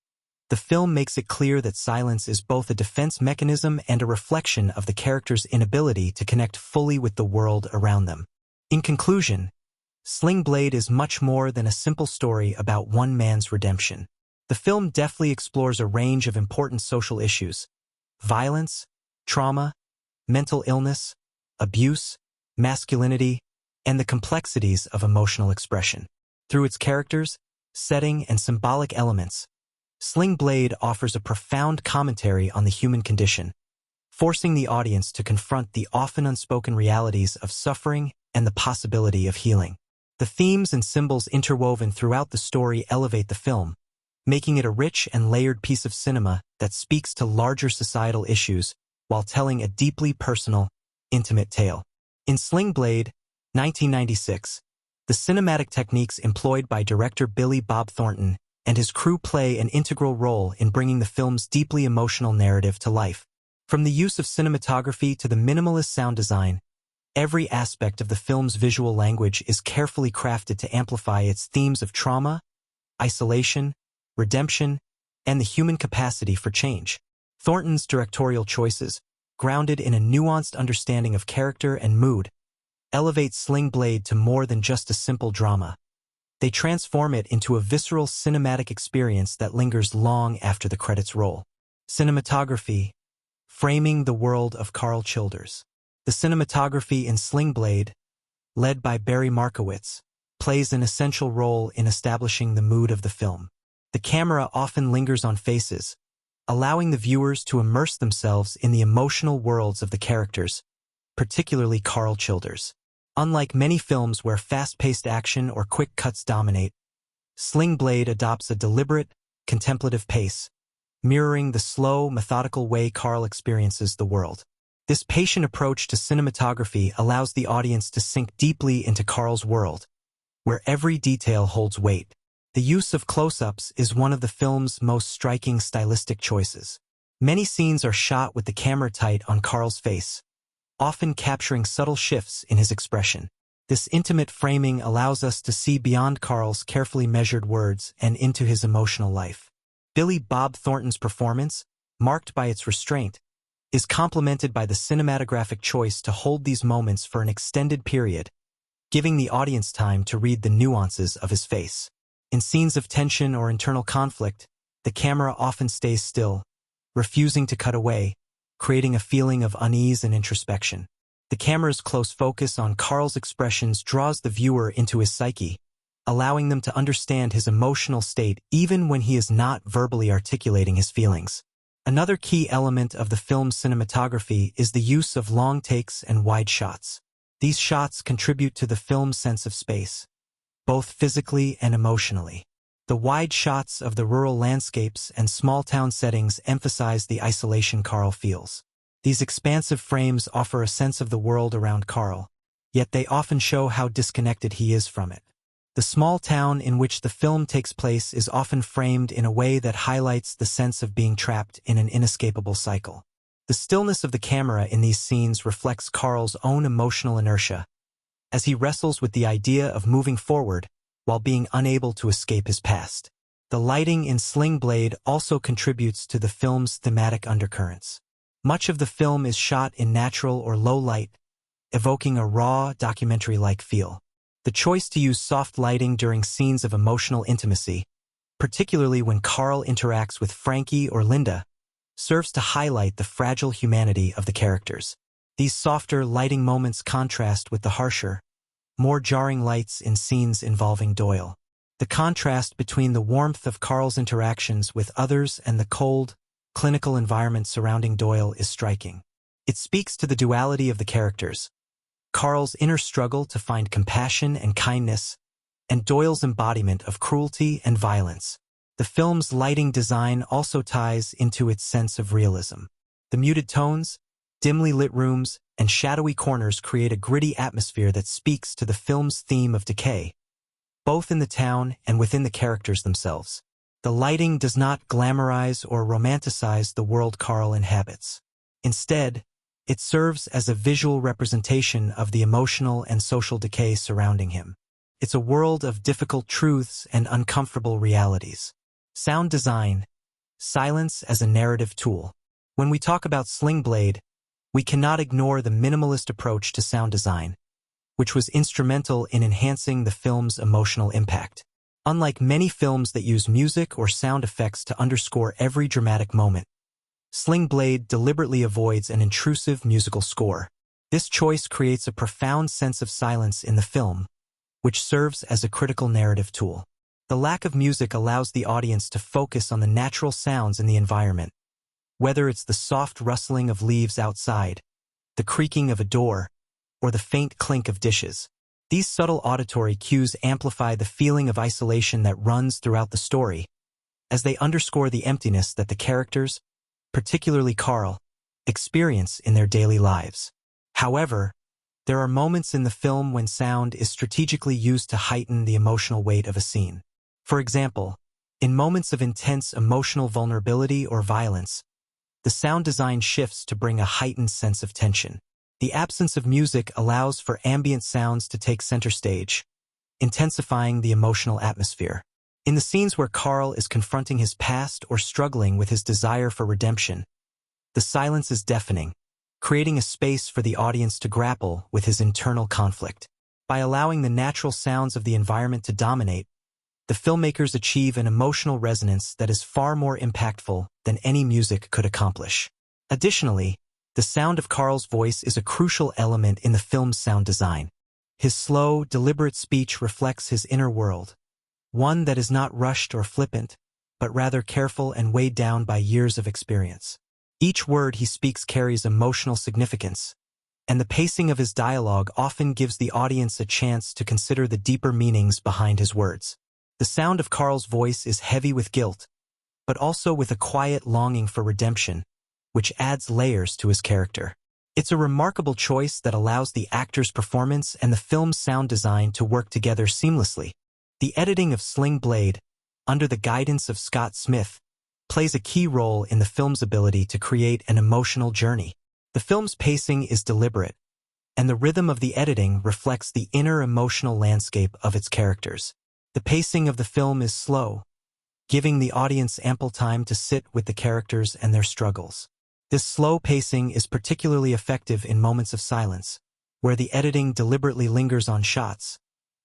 the film makes it clear that silence is both a defense mechanism and a reflection of the character's inability to connect fully with the world around them. In conclusion, Sling Blade is much more than a simple story about one man's redemption. The film deftly explores a range of important social issues: violence, trauma, mental illness, abuse, masculinity, and the complexities of emotional expression. Through its characters, setting, and symbolic elements, Sling Blade offers a profound commentary on the human condition, forcing the audience to confront the often unspoken realities of suffering and the possibility of healing. The themes and symbols interwoven throughout the story elevate the film, making it a rich and layered piece of cinema that speaks to larger societal issues while telling a deeply personal, intimate tale. In Sling Blade, 1996, the cinematic techniques employed by director Billy Bob Thornton and his crew play an integral role in bringing the film's deeply emotional narrative to life. From the use of cinematography to the minimalist sound design, every aspect of the film's visual language is carefully crafted to amplify its themes of trauma, isolation, redemption, and the human capacity for change. Thornton's directorial choices, grounded in a nuanced understanding of character and mood, elevate Sling Blade to more than just a simple drama. They transform it into a visceral cinematic experience that lingers long after the credits roll. Cinematography, framing the world of Carl Childers. The cinematography in Sling Blade, led by Barry Markowitz, plays an essential role in establishing the mood of the film. The camera often lingers on faces, allowing the viewers to immerse themselves in the emotional worlds of the characters, particularly Carl Childers. Unlike many films where fast-paced action or quick cuts dominate, Sling Blade adopts a deliberate, contemplative pace, mirroring the slow, methodical way Carl experiences the world. This patient approach to cinematography allows the audience to sink deeply into Carl's world, where every detail holds weight. The use of close-ups is one of the film's most striking stylistic choices. Many scenes are shot with the camera tight on Carl's face, often capturing subtle shifts in his expression. This intimate framing allows us to see beyond Carl's carefully measured words and into his emotional life. Billy Bob Thornton's performance, marked by its restraint, is complemented by the cinematographic choice to hold these moments for an extended period, giving the audience time to read the nuances of his face. In scenes of tension or internal conflict, the camera often stays still, refusing to cut away, creating a feeling of unease and introspection. The camera's close focus on Carl's expressions draws the viewer into his psyche, allowing them to understand his emotional state even when he is not verbally articulating his feelings. Another key element of the film's cinematography is the use of long takes and wide shots. These shots contribute to the film's sense of space, both physically and emotionally. The wide shots of the rural landscapes and small-town settings emphasize the isolation Carl feels. These expansive frames offer a sense of the world around Carl, yet they often show how disconnected he is from it. The small town in which the film takes place is often framed in a way that highlights the sense of being trapped in an inescapable cycle. The stillness of the camera in these scenes reflects Carl's own emotional inertia, as he wrestles with the idea of moving forward while being unable to escape his past. The lighting in Sling Blade also contributes to the film's thematic undercurrents. Much of the film is shot in natural or low light, evoking a raw, documentary-like feel. The choice to use soft lighting during scenes of emotional intimacy, particularly when Carl interacts with Frankie or Linda, serves to highlight the fragile humanity of the characters. These softer lighting moments contrast with the harsher, more jarring lights in scenes involving Doyle. The contrast between the warmth of Carl's interactions with others and the cold, clinical environment surrounding Doyle is striking. It speaks to the duality of the characters, Carl's inner struggle to find compassion and kindness, and Doyle's embodiment of cruelty and violence. The film's lighting design also ties into its sense of realism. The muted tones, dimly lit rooms, and shadowy corners create a gritty atmosphere that speaks to the film's theme of decay, both in the town and within the characters themselves. The lighting does not glamorize or romanticize the world Carl inhabits. Instead, it serves as a visual representation of the emotional and social decay surrounding him. It's a world of difficult truths and uncomfortable realities. Sound design, silence as a narrative tool. When we talk about Sling Blade, we cannot ignore the minimalist approach to sound design, which was instrumental in enhancing the film's emotional impact. Unlike many films that use music or sound effects to underscore every dramatic moment, Sling Blade deliberately avoids an intrusive musical score. This choice creates a profound sense of silence in the film, which serves as a critical narrative tool. The lack of music allows the audience to focus on the natural sounds in the environment, whether it's the soft rustling of leaves outside, the creaking of a door, or the faint clink of dishes. These subtle auditory cues amplify the feeling of isolation that runs throughout the story, as they underscore the emptiness that the characters, particularly Carl, experience in their daily lives. However, there are moments in the film when sound is strategically used to heighten the emotional weight of a scene. For example, in moments of intense emotional vulnerability or violence, the sound design shifts to bring a heightened sense of tension. The absence of music allows for ambient sounds to take center stage, intensifying the emotional atmosphere. In the scenes where Carl is confronting his past or struggling with his desire for redemption, the silence is deafening, creating a space for the audience to grapple with his internal conflict. By allowing the natural sounds of the environment to dominate, the filmmakers achieve an emotional resonance that is far more impactful than any music could accomplish. Additionally, the sound of Carl's voice is a crucial element in the film's sound design. His slow, deliberate speech reflects his inner world, one that is not rushed or flippant, but rather careful and weighed down by years of experience. Each word he speaks carries emotional significance, and the pacing of his dialogue often gives the audience a chance to consider the deeper meanings behind his words. The sound of Carl's voice is heavy with guilt, but also with a quiet longing for redemption, which adds layers to his character. It's a remarkable choice that allows the actor's performance and the film's sound design to work together seamlessly. The editing of Sling Blade, under the guidance of Scott Smith, plays a key role in the film's ability to create an emotional journey. The film's pacing is deliberate, and the rhythm of the editing reflects the inner emotional landscape of its characters. The pacing of the film is slow, giving the audience ample time to sit with the characters and their struggles. This slow pacing is particularly effective in moments of silence, where the editing deliberately lingers on shots,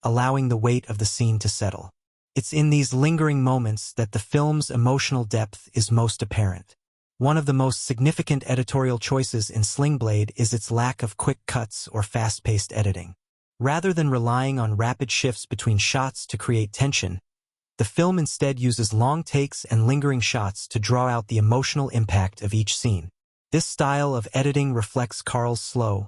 allowing the weight of the scene to settle. It's in these lingering moments that the film's emotional depth is most apparent. One of the most significant editorial choices in Sling Blade is its lack of quick cuts or fast-paced editing. Rather than relying on rapid shifts between shots to create tension, the film instead uses long takes and lingering shots to draw out the emotional impact of each scene. This style of editing reflects Carl's slow,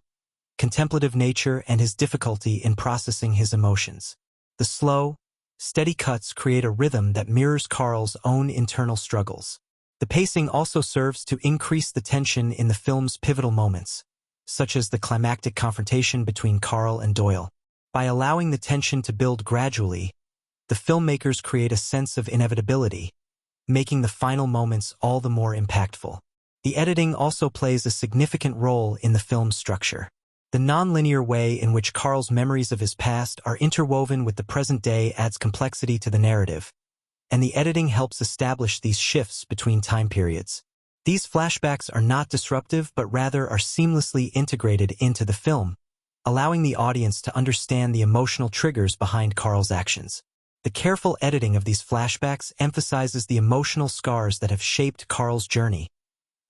contemplative nature and his difficulty in processing his emotions. The slow, steady cuts create a rhythm that mirrors Carl's own internal struggles. The pacing also serves to increase the tension in the film's pivotal moments, such as the climactic confrontation between Carl and Doyle. By allowing the tension to build gradually, the filmmakers create a sense of inevitability, making the final moments all the more impactful. The editing also plays a significant role in the film's structure. The non-linear way in which Carl's memories of his past are interwoven with the present day adds complexity to the narrative, and the editing helps establish these shifts between time periods. These flashbacks are not disruptive but rather are seamlessly integrated into the film, allowing the audience to understand the emotional triggers behind Carl's actions. The careful editing of these flashbacks emphasizes the emotional scars that have shaped Carl's journey,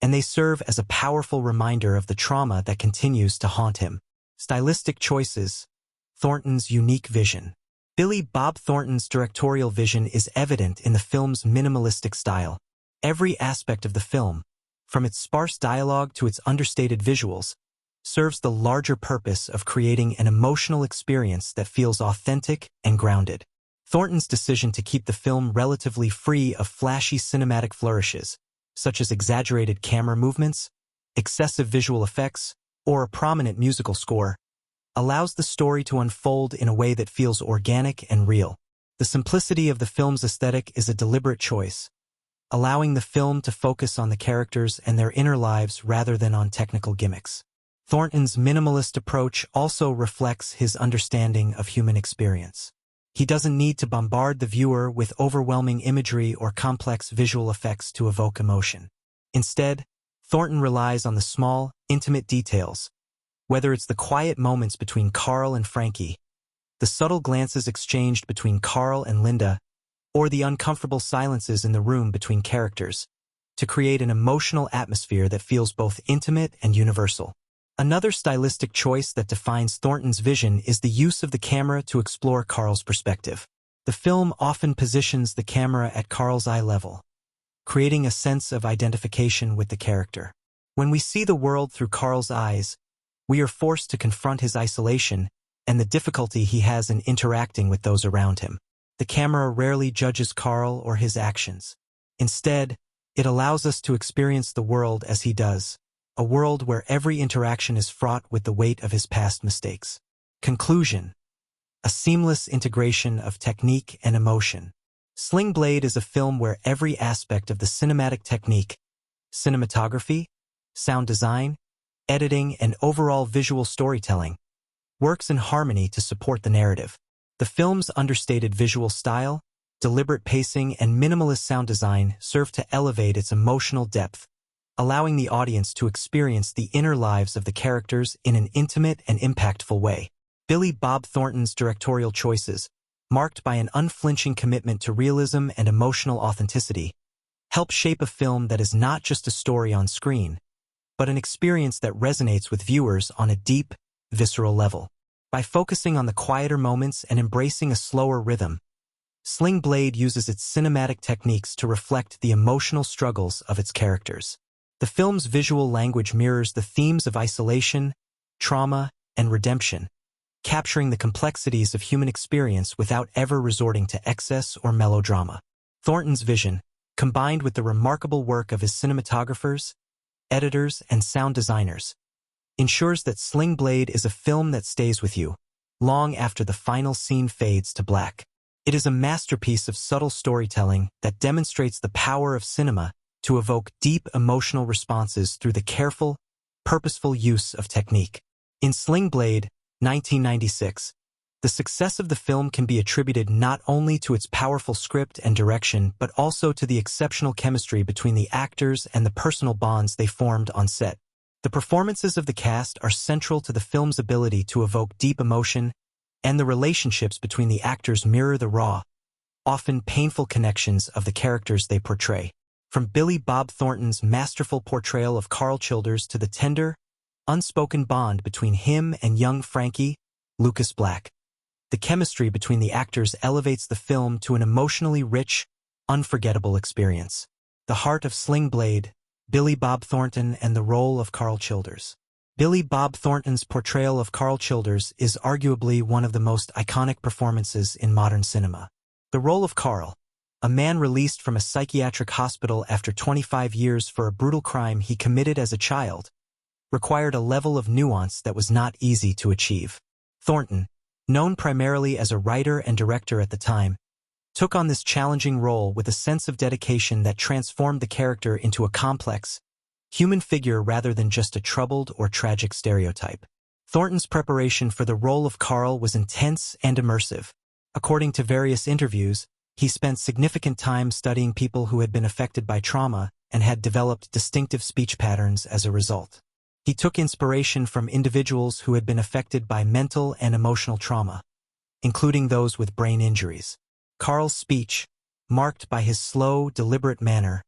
and they serve as a powerful reminder of the trauma that continues to haunt him. Stylistic choices. Thornton's unique vision. Billy Bob Thornton's directorial vision is evident in the film's minimalistic style. Every aspect of the film, from its sparse dialogue to its understated visuals, serves the larger purpose of creating an emotional experience that feels authentic and grounded. Thornton's decision to keep the film relatively free of flashy cinematic flourishes, such as exaggerated camera movements, excessive visual effects, or a prominent musical score, allows the story to unfold in a way that feels organic and real. The simplicity of the film's aesthetic is a deliberate choice, allowing the film to focus on the characters and their inner lives rather than on technical gimmicks. Thornton's minimalist approach also reflects his understanding of human experience. He doesn't need to bombard the viewer with overwhelming imagery or complex visual effects to evoke emotion. Instead, Thornton relies on the small, intimate details, whether it's the quiet moments between Carl and Frankie, the subtle glances exchanged between Carl and Linda, or the uncomfortable silences in the room between characters, to create an emotional atmosphere that feels both intimate and universal. Another stylistic choice that defines Thornton's vision is the use of the camera to explore Carl's perspective. The film often positions the camera at Carl's eye level, creating a sense of identification with the character. When we see the world through Carl's eyes, we are forced to confront his isolation and the difficulty he has in interacting with those around him. The camera rarely judges Carl or his actions. Instead, it allows us to experience the world as he does, a world where every interaction is fraught with the weight of his past mistakes. Conclusion. A seamless integration of technique and emotion. Sling Blade is a film where every aspect of the cinematic technique, cinematography, sound design, editing, and overall visual storytelling, works in harmony to support the narrative. The film's understated visual style, deliberate pacing, and minimalist sound design serve to elevate its emotional depth, allowing the audience to experience the inner lives of the characters in an intimate and impactful way. Billy Bob Thornton's directorial choices, marked by an unflinching commitment to realism and emotional authenticity, help shape a film that is not just a story on screen, but an experience that resonates with viewers on a deep, visceral level. By focusing on the quieter moments and embracing a slower rhythm, Sling Blade uses its cinematic techniques to reflect the emotional struggles of its characters. The film's visual language mirrors the themes of isolation, trauma, and redemption, capturing the complexities of human experience without ever resorting to excess or melodrama. Thornton's vision, combined with the remarkable work of his cinematographers, editors, and sound designers, ensures that Sling Blade is a film that stays with you, long after the final scene fades to black. It is a masterpiece of subtle storytelling that demonstrates the power of cinema to evoke deep emotional responses through the careful, purposeful use of technique. In Sling Blade, 1996, the success of the film can be attributed not only to its powerful script and direction but also to the exceptional chemistry between the actors and the personal bonds they formed on set. The performances of the cast are central to the film's ability to evoke deep emotion, and the relationships between the actors mirror the raw, often painful connections of the characters they portray. From Billy Bob Thornton's masterful portrayal of Carl Childers to the tender, unspoken bond between him and young Frankie, Lucas Black. The chemistry between the actors elevates the film to an emotionally rich, unforgettable experience. The heart of Sling Blade, Billy Bob Thornton and the role of Carl Childers. Billy Bob Thornton's portrayal of Carl Childers is arguably one of the most iconic performances in modern cinema. The role of Carl, a man released from a psychiatric hospital after 25 years for a brutal crime he committed as a child, required a level of nuance that was not easy to achieve. Thornton, known primarily as a writer and director at the time, took on this challenging role with a sense of dedication that transformed the character into a complex, human figure rather than just a troubled or tragic stereotype. Thornton's preparation for the role of Carl was intense and immersive. According to various interviews, he spent significant time studying people who had been affected by trauma and had developed distinctive speech patterns as a result. He took inspiration from individuals who had been affected by mental and emotional trauma, including those with brain injuries. Carl's speech, marked by his slow, deliberate manner,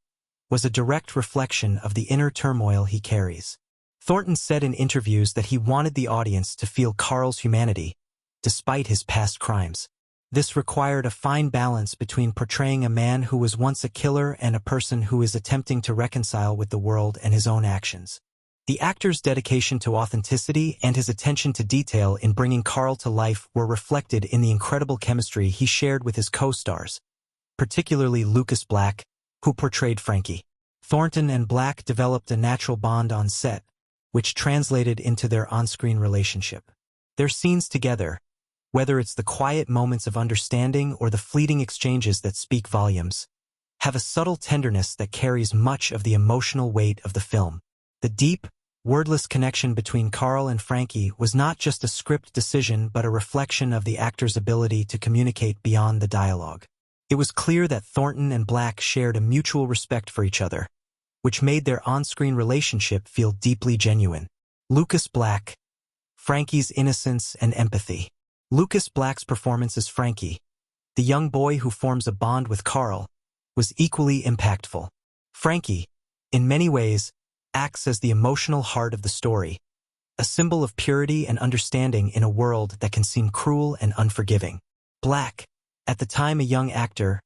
was a direct reflection of the inner turmoil he carries. Thornton said in interviews that he wanted the audience to feel Carl's humanity, despite his past crimes. This required a fine balance between portraying a man who was once a killer and a person who is attempting to reconcile with the world and his own actions. The actor's dedication to authenticity and his attention to detail in bringing Carl to life were reflected in the incredible chemistry he shared with his co-stars, particularly Lucas Black, who portrayed Frankie. Thornton and Black developed a natural bond on set, which translated into their on-screen relationship. Their scenes together, whether it's the quiet moments of understanding or the fleeting exchanges that speak volumes, have a subtle tenderness that carries much of the emotional weight of the film. The deep, wordless connection between Carl and Frankie was not just a script decision but a reflection of the actor's ability to communicate beyond the dialogue. It was clear that Thornton and Black shared a mutual respect for each other, which made their on-screen relationship feel deeply genuine. Lucas Black, Frankie's innocence and empathy. Lucas Black's performance as Frankie, the young boy who forms a bond with Carl, was equally impactful. Frankie, in many ways, acts as the emotional heart of the story, a symbol of purity and understanding in a world that can seem cruel and unforgiving. Black, at the time a young actor,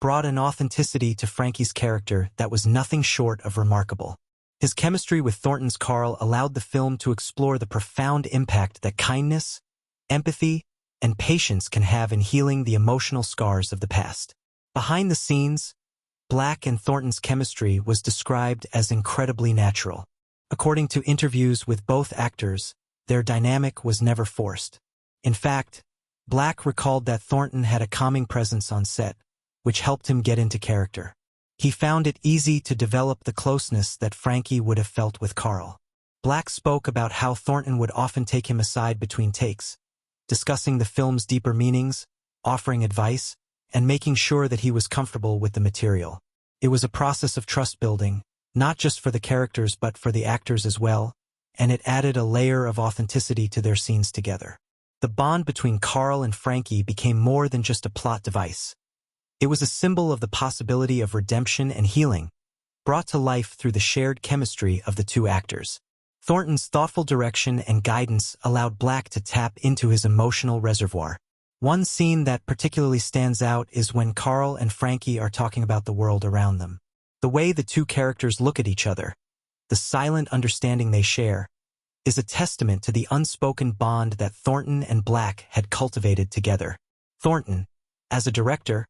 brought an authenticity to Frankie's character that was nothing short of remarkable. His chemistry with Thornton's Carl allowed the film to explore the profound impact that kindness, empathy, and patience can have in healing the emotional scars of the past. Behind the scenes, Black and Thornton's chemistry was described as incredibly natural. According to interviews with both actors, their dynamic was never forced. In fact, Black recalled that Thornton had a calming presence on set, which helped him get into character. He found it easy to develop the closeness that Frankie would have felt with Carl. Black spoke about how Thornton would often take him aside between takes, discussing the film's deeper meanings, offering advice, and making sure that he was comfortable with the material. It was a process of trust building, not just for the characters but for the actors as well, and it added a layer of authenticity to their scenes together. The bond between Carl and Frankie became more than just a plot device. It was a symbol of the possibility of redemption and healing, brought to life through the shared chemistry of the two actors. Thornton's thoughtful direction and guidance allowed Black to tap into his emotional reservoir. One scene that particularly stands out is when Carl and Frankie are talking about the world around them. The way the two characters look at each other, the silent understanding they share, is a testament to the unspoken bond that Thornton and Black had cultivated together. Thornton, as a director,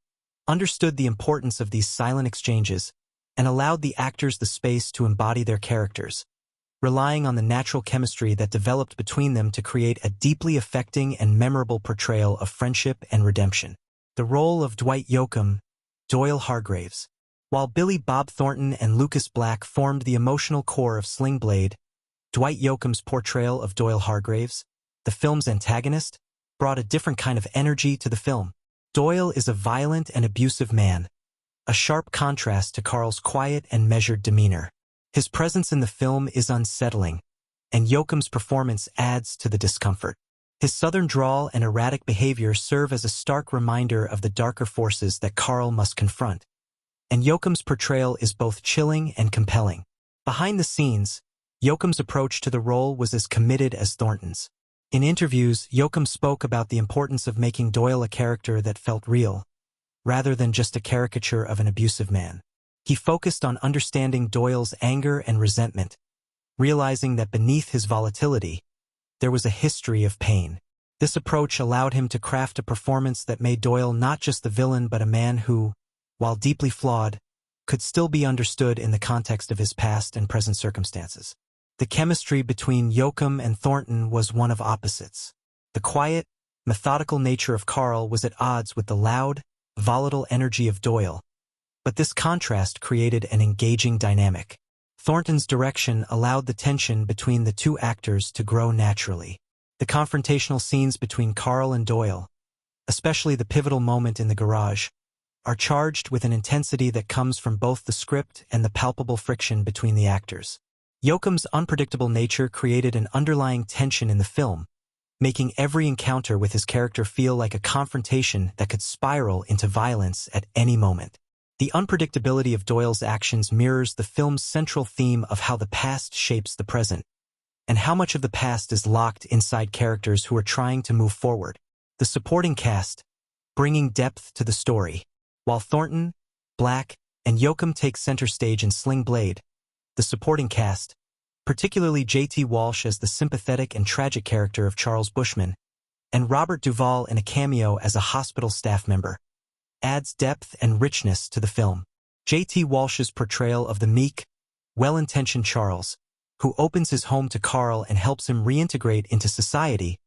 understood the importance of these silent exchanges and allowed the actors the space to embody their characters, relying on the natural chemistry that developed between them to create a deeply affecting and memorable portrayal of friendship and redemption. The role of Dwight Yoakam, Doyle Hargraves. While Billy Bob Thornton and Lucas Black formed the emotional core of Sling Blade, Dwight Yoakam's portrayal of Doyle Hargraves, the film's antagonist, brought a different kind of energy to the film. Doyle is a violent and abusive man, a sharp contrast to Carl's quiet and measured demeanor. His presence in the film is unsettling, and Yoakam's performance adds to the discomfort. His southern drawl and erratic behavior serve as a stark reminder of the darker forces that Carl must confront, and Yoakam's portrayal is both chilling and compelling. Behind the scenes, Yoakam's approach to the role was as committed as Thornton's. In interviews, Yoakam spoke about the importance of making Doyle a character that felt real, rather than just a caricature of an abusive man. He focused on understanding Doyle's anger and resentment, realizing that beneath his volatility, there was a history of pain. This approach allowed him to craft a performance that made Doyle not just the villain but a man who, while deeply flawed, could still be understood in the context of his past and present circumstances. The chemistry between Yoakam and Thornton was one of opposites. The quiet, methodical nature of Carl was at odds with the loud, volatile energy of Doyle, but this contrast created an engaging dynamic. Thornton's direction allowed the tension between the two actors to grow naturally. The confrontational scenes between Carl and Doyle, especially the pivotal moment in the garage, are charged with an intensity that comes from both the script and the palpable friction between the actors. Yoakam's unpredictable nature created an underlying tension in the film, making every encounter with his character feel like a confrontation that could spiral into violence at any moment. The unpredictability of Doyle's actions mirrors the film's central theme of how the past shapes the present, and how much of the past is locked inside characters who are trying to move forward. The supporting cast, bringing depth to the story. While Thornton, Black, and Yoakam take center stage in Sling Blade, the supporting cast, particularly J.T. Walsh as the sympathetic and tragic character of Charles Bushman, and Robert Duvall in a cameo as a hospital staff member, adds depth and richness to the film. J.T. Walsh's portrayal of the meek, well-intentioned Charles, who opens his home to Carl and helps him reintegrate into society,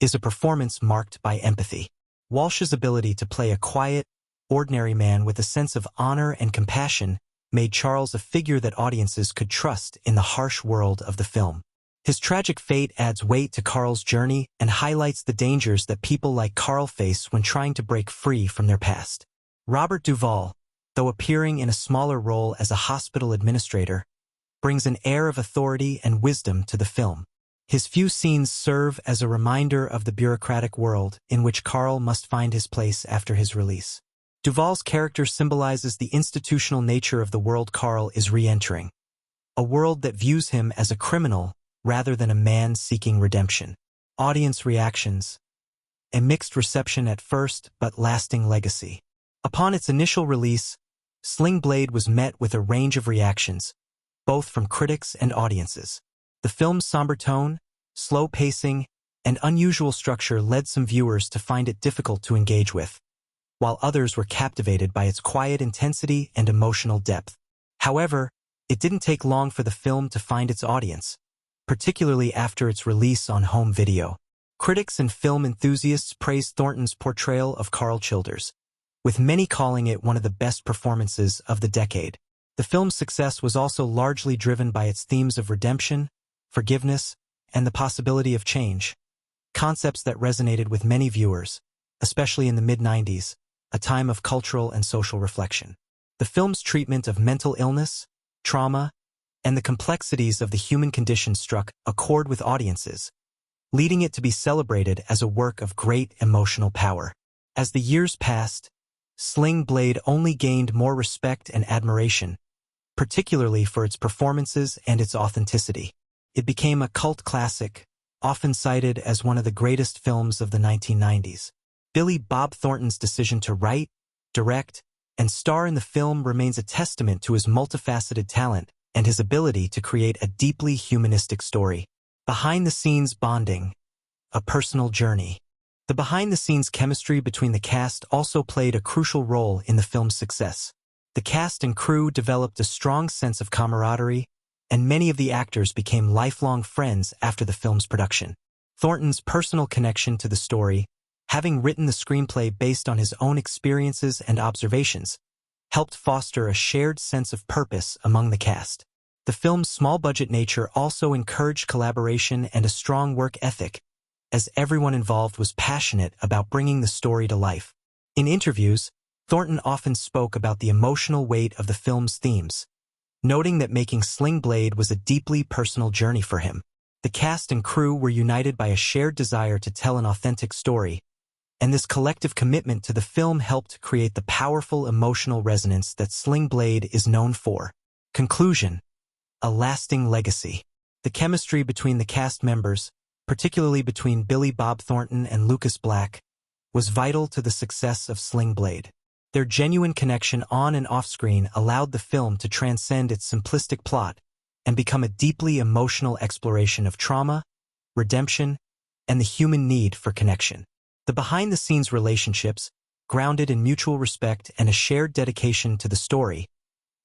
is a performance marked by empathy. Walsh's ability to play a quiet, ordinary man with a sense of honor and compassion made Charles a figure that audiences could trust in the harsh world of the film. His tragic fate adds weight to Carl's journey and highlights the dangers that people like Carl face when trying to break free from their past. Robert Duvall, though appearing in a smaller role as a hospital administrator, brings an air of authority and wisdom to the film. His few scenes serve as a reminder of the bureaucratic world in which Carl must find his place after his release. Duvall's character symbolizes the institutional nature of the world Carl is re-entering, a world that views him as a criminal rather than a man seeking redemption. Audience reactions. A mixed reception at first, but lasting legacy. Upon its initial release, Sling Blade was met with a range of reactions, both from critics and audiences. The film's somber tone, slow pacing, and unusual structure led some viewers to find it difficult to engage with, while others were captivated by its quiet intensity and emotional depth. However, it didn't take long for the film to find its audience, particularly after its release on home video. Critics and film enthusiasts praised Thornton's portrayal of Carl Childers, with many calling it one of the best performances of the decade. The film's success was also largely driven by its themes of redemption, forgiveness, and the possibility of change, concepts that resonated with many viewers, especially in the mid-90s, a time of cultural and social reflection. The film's treatment of mental illness, trauma, and the complexities of the human condition struck a chord with audiences, leading it to be celebrated as a work of great emotional power. As the years passed, Sling Blade only gained more respect and admiration, particularly for its performances and its authenticity. It became a cult classic, often cited as one of the greatest films of the 1990s. Billy Bob Thornton's decision to write, direct, and star in the film remains a testament to his multifaceted talent and his ability to create a deeply humanistic story. Behind-the-scenes bonding, a personal journey. The behind-the-scenes chemistry between the cast also played a crucial role in the film's success. The cast and crew developed a strong sense of camaraderie, and many of the actors became lifelong friends after the film's production. Thornton's personal connection to the story, having written the screenplay based on his own experiences and observations, helped foster a shared sense of purpose among the cast. The film's small-budget nature also encouraged collaboration and a strong work ethic, as everyone involved was passionate about bringing the story to life. In interviews, Thornton often spoke about the emotional weight of the film's themes, noting that making Sling Blade was a deeply personal journey for him. The cast and crew were united by a shared desire to tell an authentic story, and this collective commitment to the film helped create the powerful emotional resonance that Sling Blade is known for. Conclusion: a lasting legacy. The chemistry between the cast members, particularly between Billy Bob Thornton and Lucas Black, was vital to the success of Sling Blade. Their genuine connection on and off-screen allowed the film to transcend its simplistic plot and become a deeply emotional exploration of trauma, redemption, and the human need for connection. The behind-the-scenes relationships, grounded in mutual respect and a shared dedication to the story,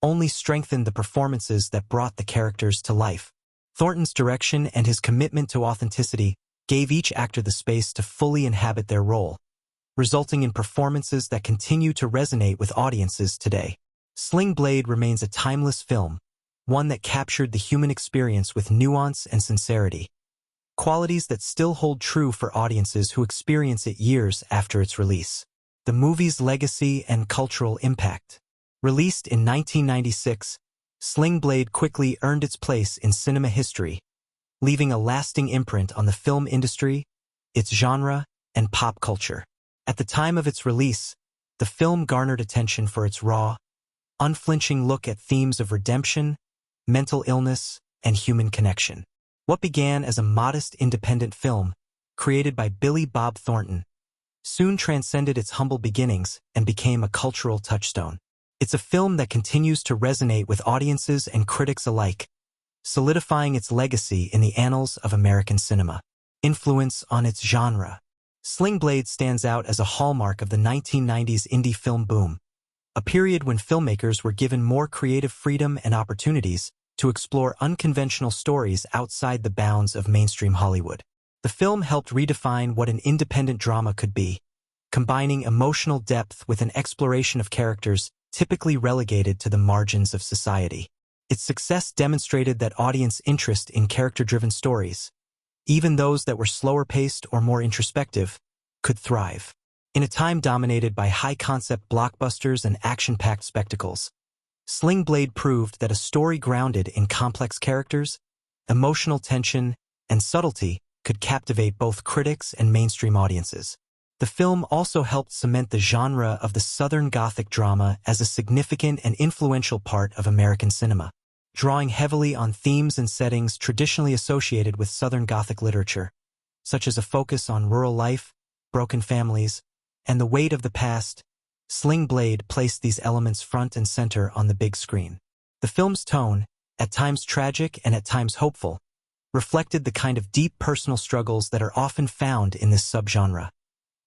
only strengthened the performances that brought the characters to life. Thornton's direction and his commitment to authenticity gave each actor the space to fully inhabit their role, resulting in performances that continue to resonate with audiences today. Sling Blade remains a timeless film, one that captured the human experience with nuance and sincerity, qualities that still hold true for audiences who experience it years after its release. The movie's legacy and cultural impact. Released in 1996, Sling Blade quickly earned its place in cinema history, leaving a lasting imprint on the film industry, its genre, and pop culture. At the time of its release, the film garnered attention for its raw, unflinching look at themes of redemption, mental illness, and human connection. What began as a modest independent film, created by Billy Bob Thornton, soon transcended its humble beginnings and became a cultural touchstone. It's a film that continues to resonate with audiences and critics alike, solidifying its legacy in the annals of American cinema. Influence on its genre. Sling Blade stands out as a hallmark of the 1990s indie film boom, a period when filmmakers were given more creative freedom and opportunities to explore unconventional stories outside the bounds of mainstream Hollywood. The film helped redefine what an independent drama could be, combining emotional depth with an exploration of characters typically relegated to the margins of society. Its success demonstrated that audience interest in character-driven stories, even those that were slower-paced or more introspective, could thrive. In a time dominated by high-concept blockbusters and action-packed spectacles, Sling Blade proved that a story grounded in complex characters, emotional tension, and subtlety could captivate both critics and mainstream audiences. The film also helped cement the genre of the Southern Gothic drama as a significant and influential part of American cinema, drawing heavily on themes and settings traditionally associated with Southern Gothic literature, such as a focus on rural life, broken families, and the weight of the past. Sling Blade placed these elements front and center on the big screen. The film's tone, at times tragic and at times hopeful, reflected the kind of deep personal struggles that are often found in this subgenre,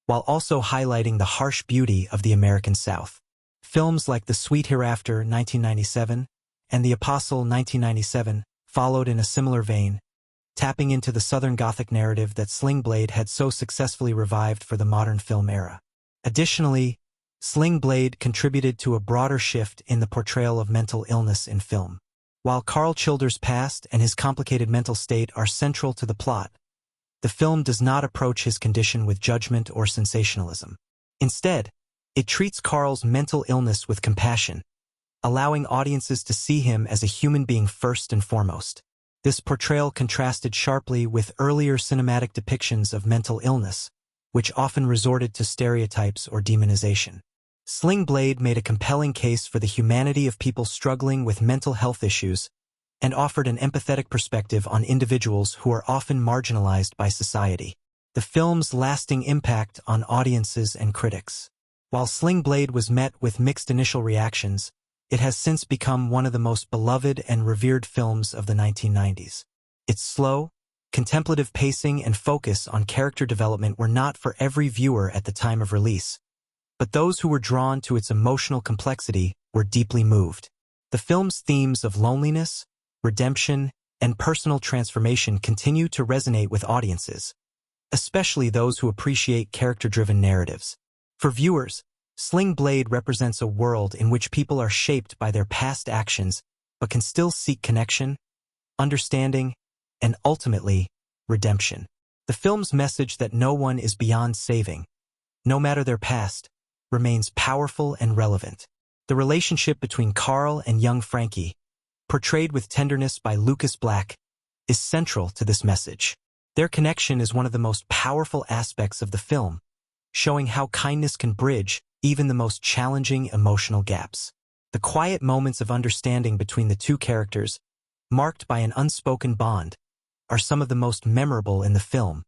while also highlighting the harsh beauty of the American South. Films like The Sweet Hereafter, 1997, and The Apostle, 1997, followed in a similar vein, tapping into the Southern Gothic narrative that Sling Blade had so successfully revived for the modern film era. Additionally, Sling Blade contributed to a broader shift in the portrayal of mental illness in film. While Carl Childers' past and his complicated mental state are central to the plot, the film does not approach his condition with judgment or sensationalism. Instead, it treats Carl's mental illness with compassion, allowing audiences to see him as a human being first and foremost. This portrayal contrasted sharply with earlier cinematic depictions of mental illness, which often resorted to stereotypes or demonization. Sling Blade made a compelling case for the humanity of people struggling with mental health issues and offered an empathetic perspective on individuals who are often marginalized by society. The film's lasting impact on audiences and critics. While Sling Blade was met with mixed initial reactions, it has since become one of the most beloved and revered films of the 1990s. Its slow, contemplative pacing and focus on character development were not for every viewer at the time of release, but those who were drawn to its emotional complexity were deeply moved. The film's themes of loneliness, redemption, and personal transformation continue to resonate with audiences, especially those who appreciate character-driven narratives. For viewers, Sling Blade represents a world in which people are shaped by their past actions but can still seek connection, understanding, and ultimately, redemption. The film's message that no one is beyond saving, no matter their past, remains powerful and relevant. The relationship between Carl and young Frankie, portrayed with tenderness by Lucas Black, is central to this message. Their connection is one of the most powerful aspects of the film, showing how kindness can bridge even the most challenging emotional gaps. The quiet moments of understanding between the two characters, marked by an unspoken bond, are some of the most memorable in the film,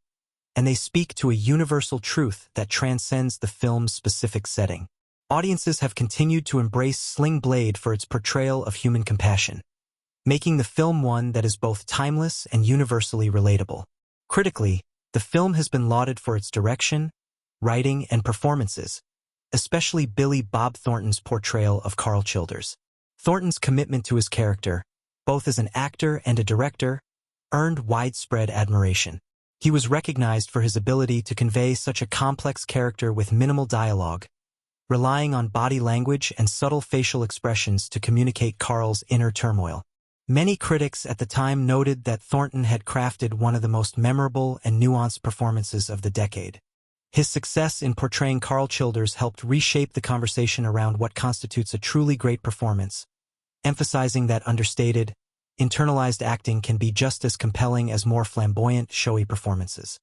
and they speak to a universal truth that transcends the film's specific setting. Audiences have continued to embrace Sling Blade for its portrayal of human compassion, making the film one that is both timeless and universally relatable. Critically, the film has been lauded for its direction, writing, and performances, especially Billy Bob Thornton's portrayal of Carl Childers. Thornton's commitment to his character, both as an actor and a director, earned widespread admiration. He was recognized for his ability to convey such a complex character with minimal dialogue, relying on body language and subtle facial expressions to communicate Carl's inner turmoil. Many critics at the time noted that Thornton had crafted one of the most memorable and nuanced performances of the decade. His success in portraying Carl Childers helped reshape the conversation around what constitutes a truly great performance, emphasizing that understated, internalized acting can be just as compelling as more flamboyant, showy performances.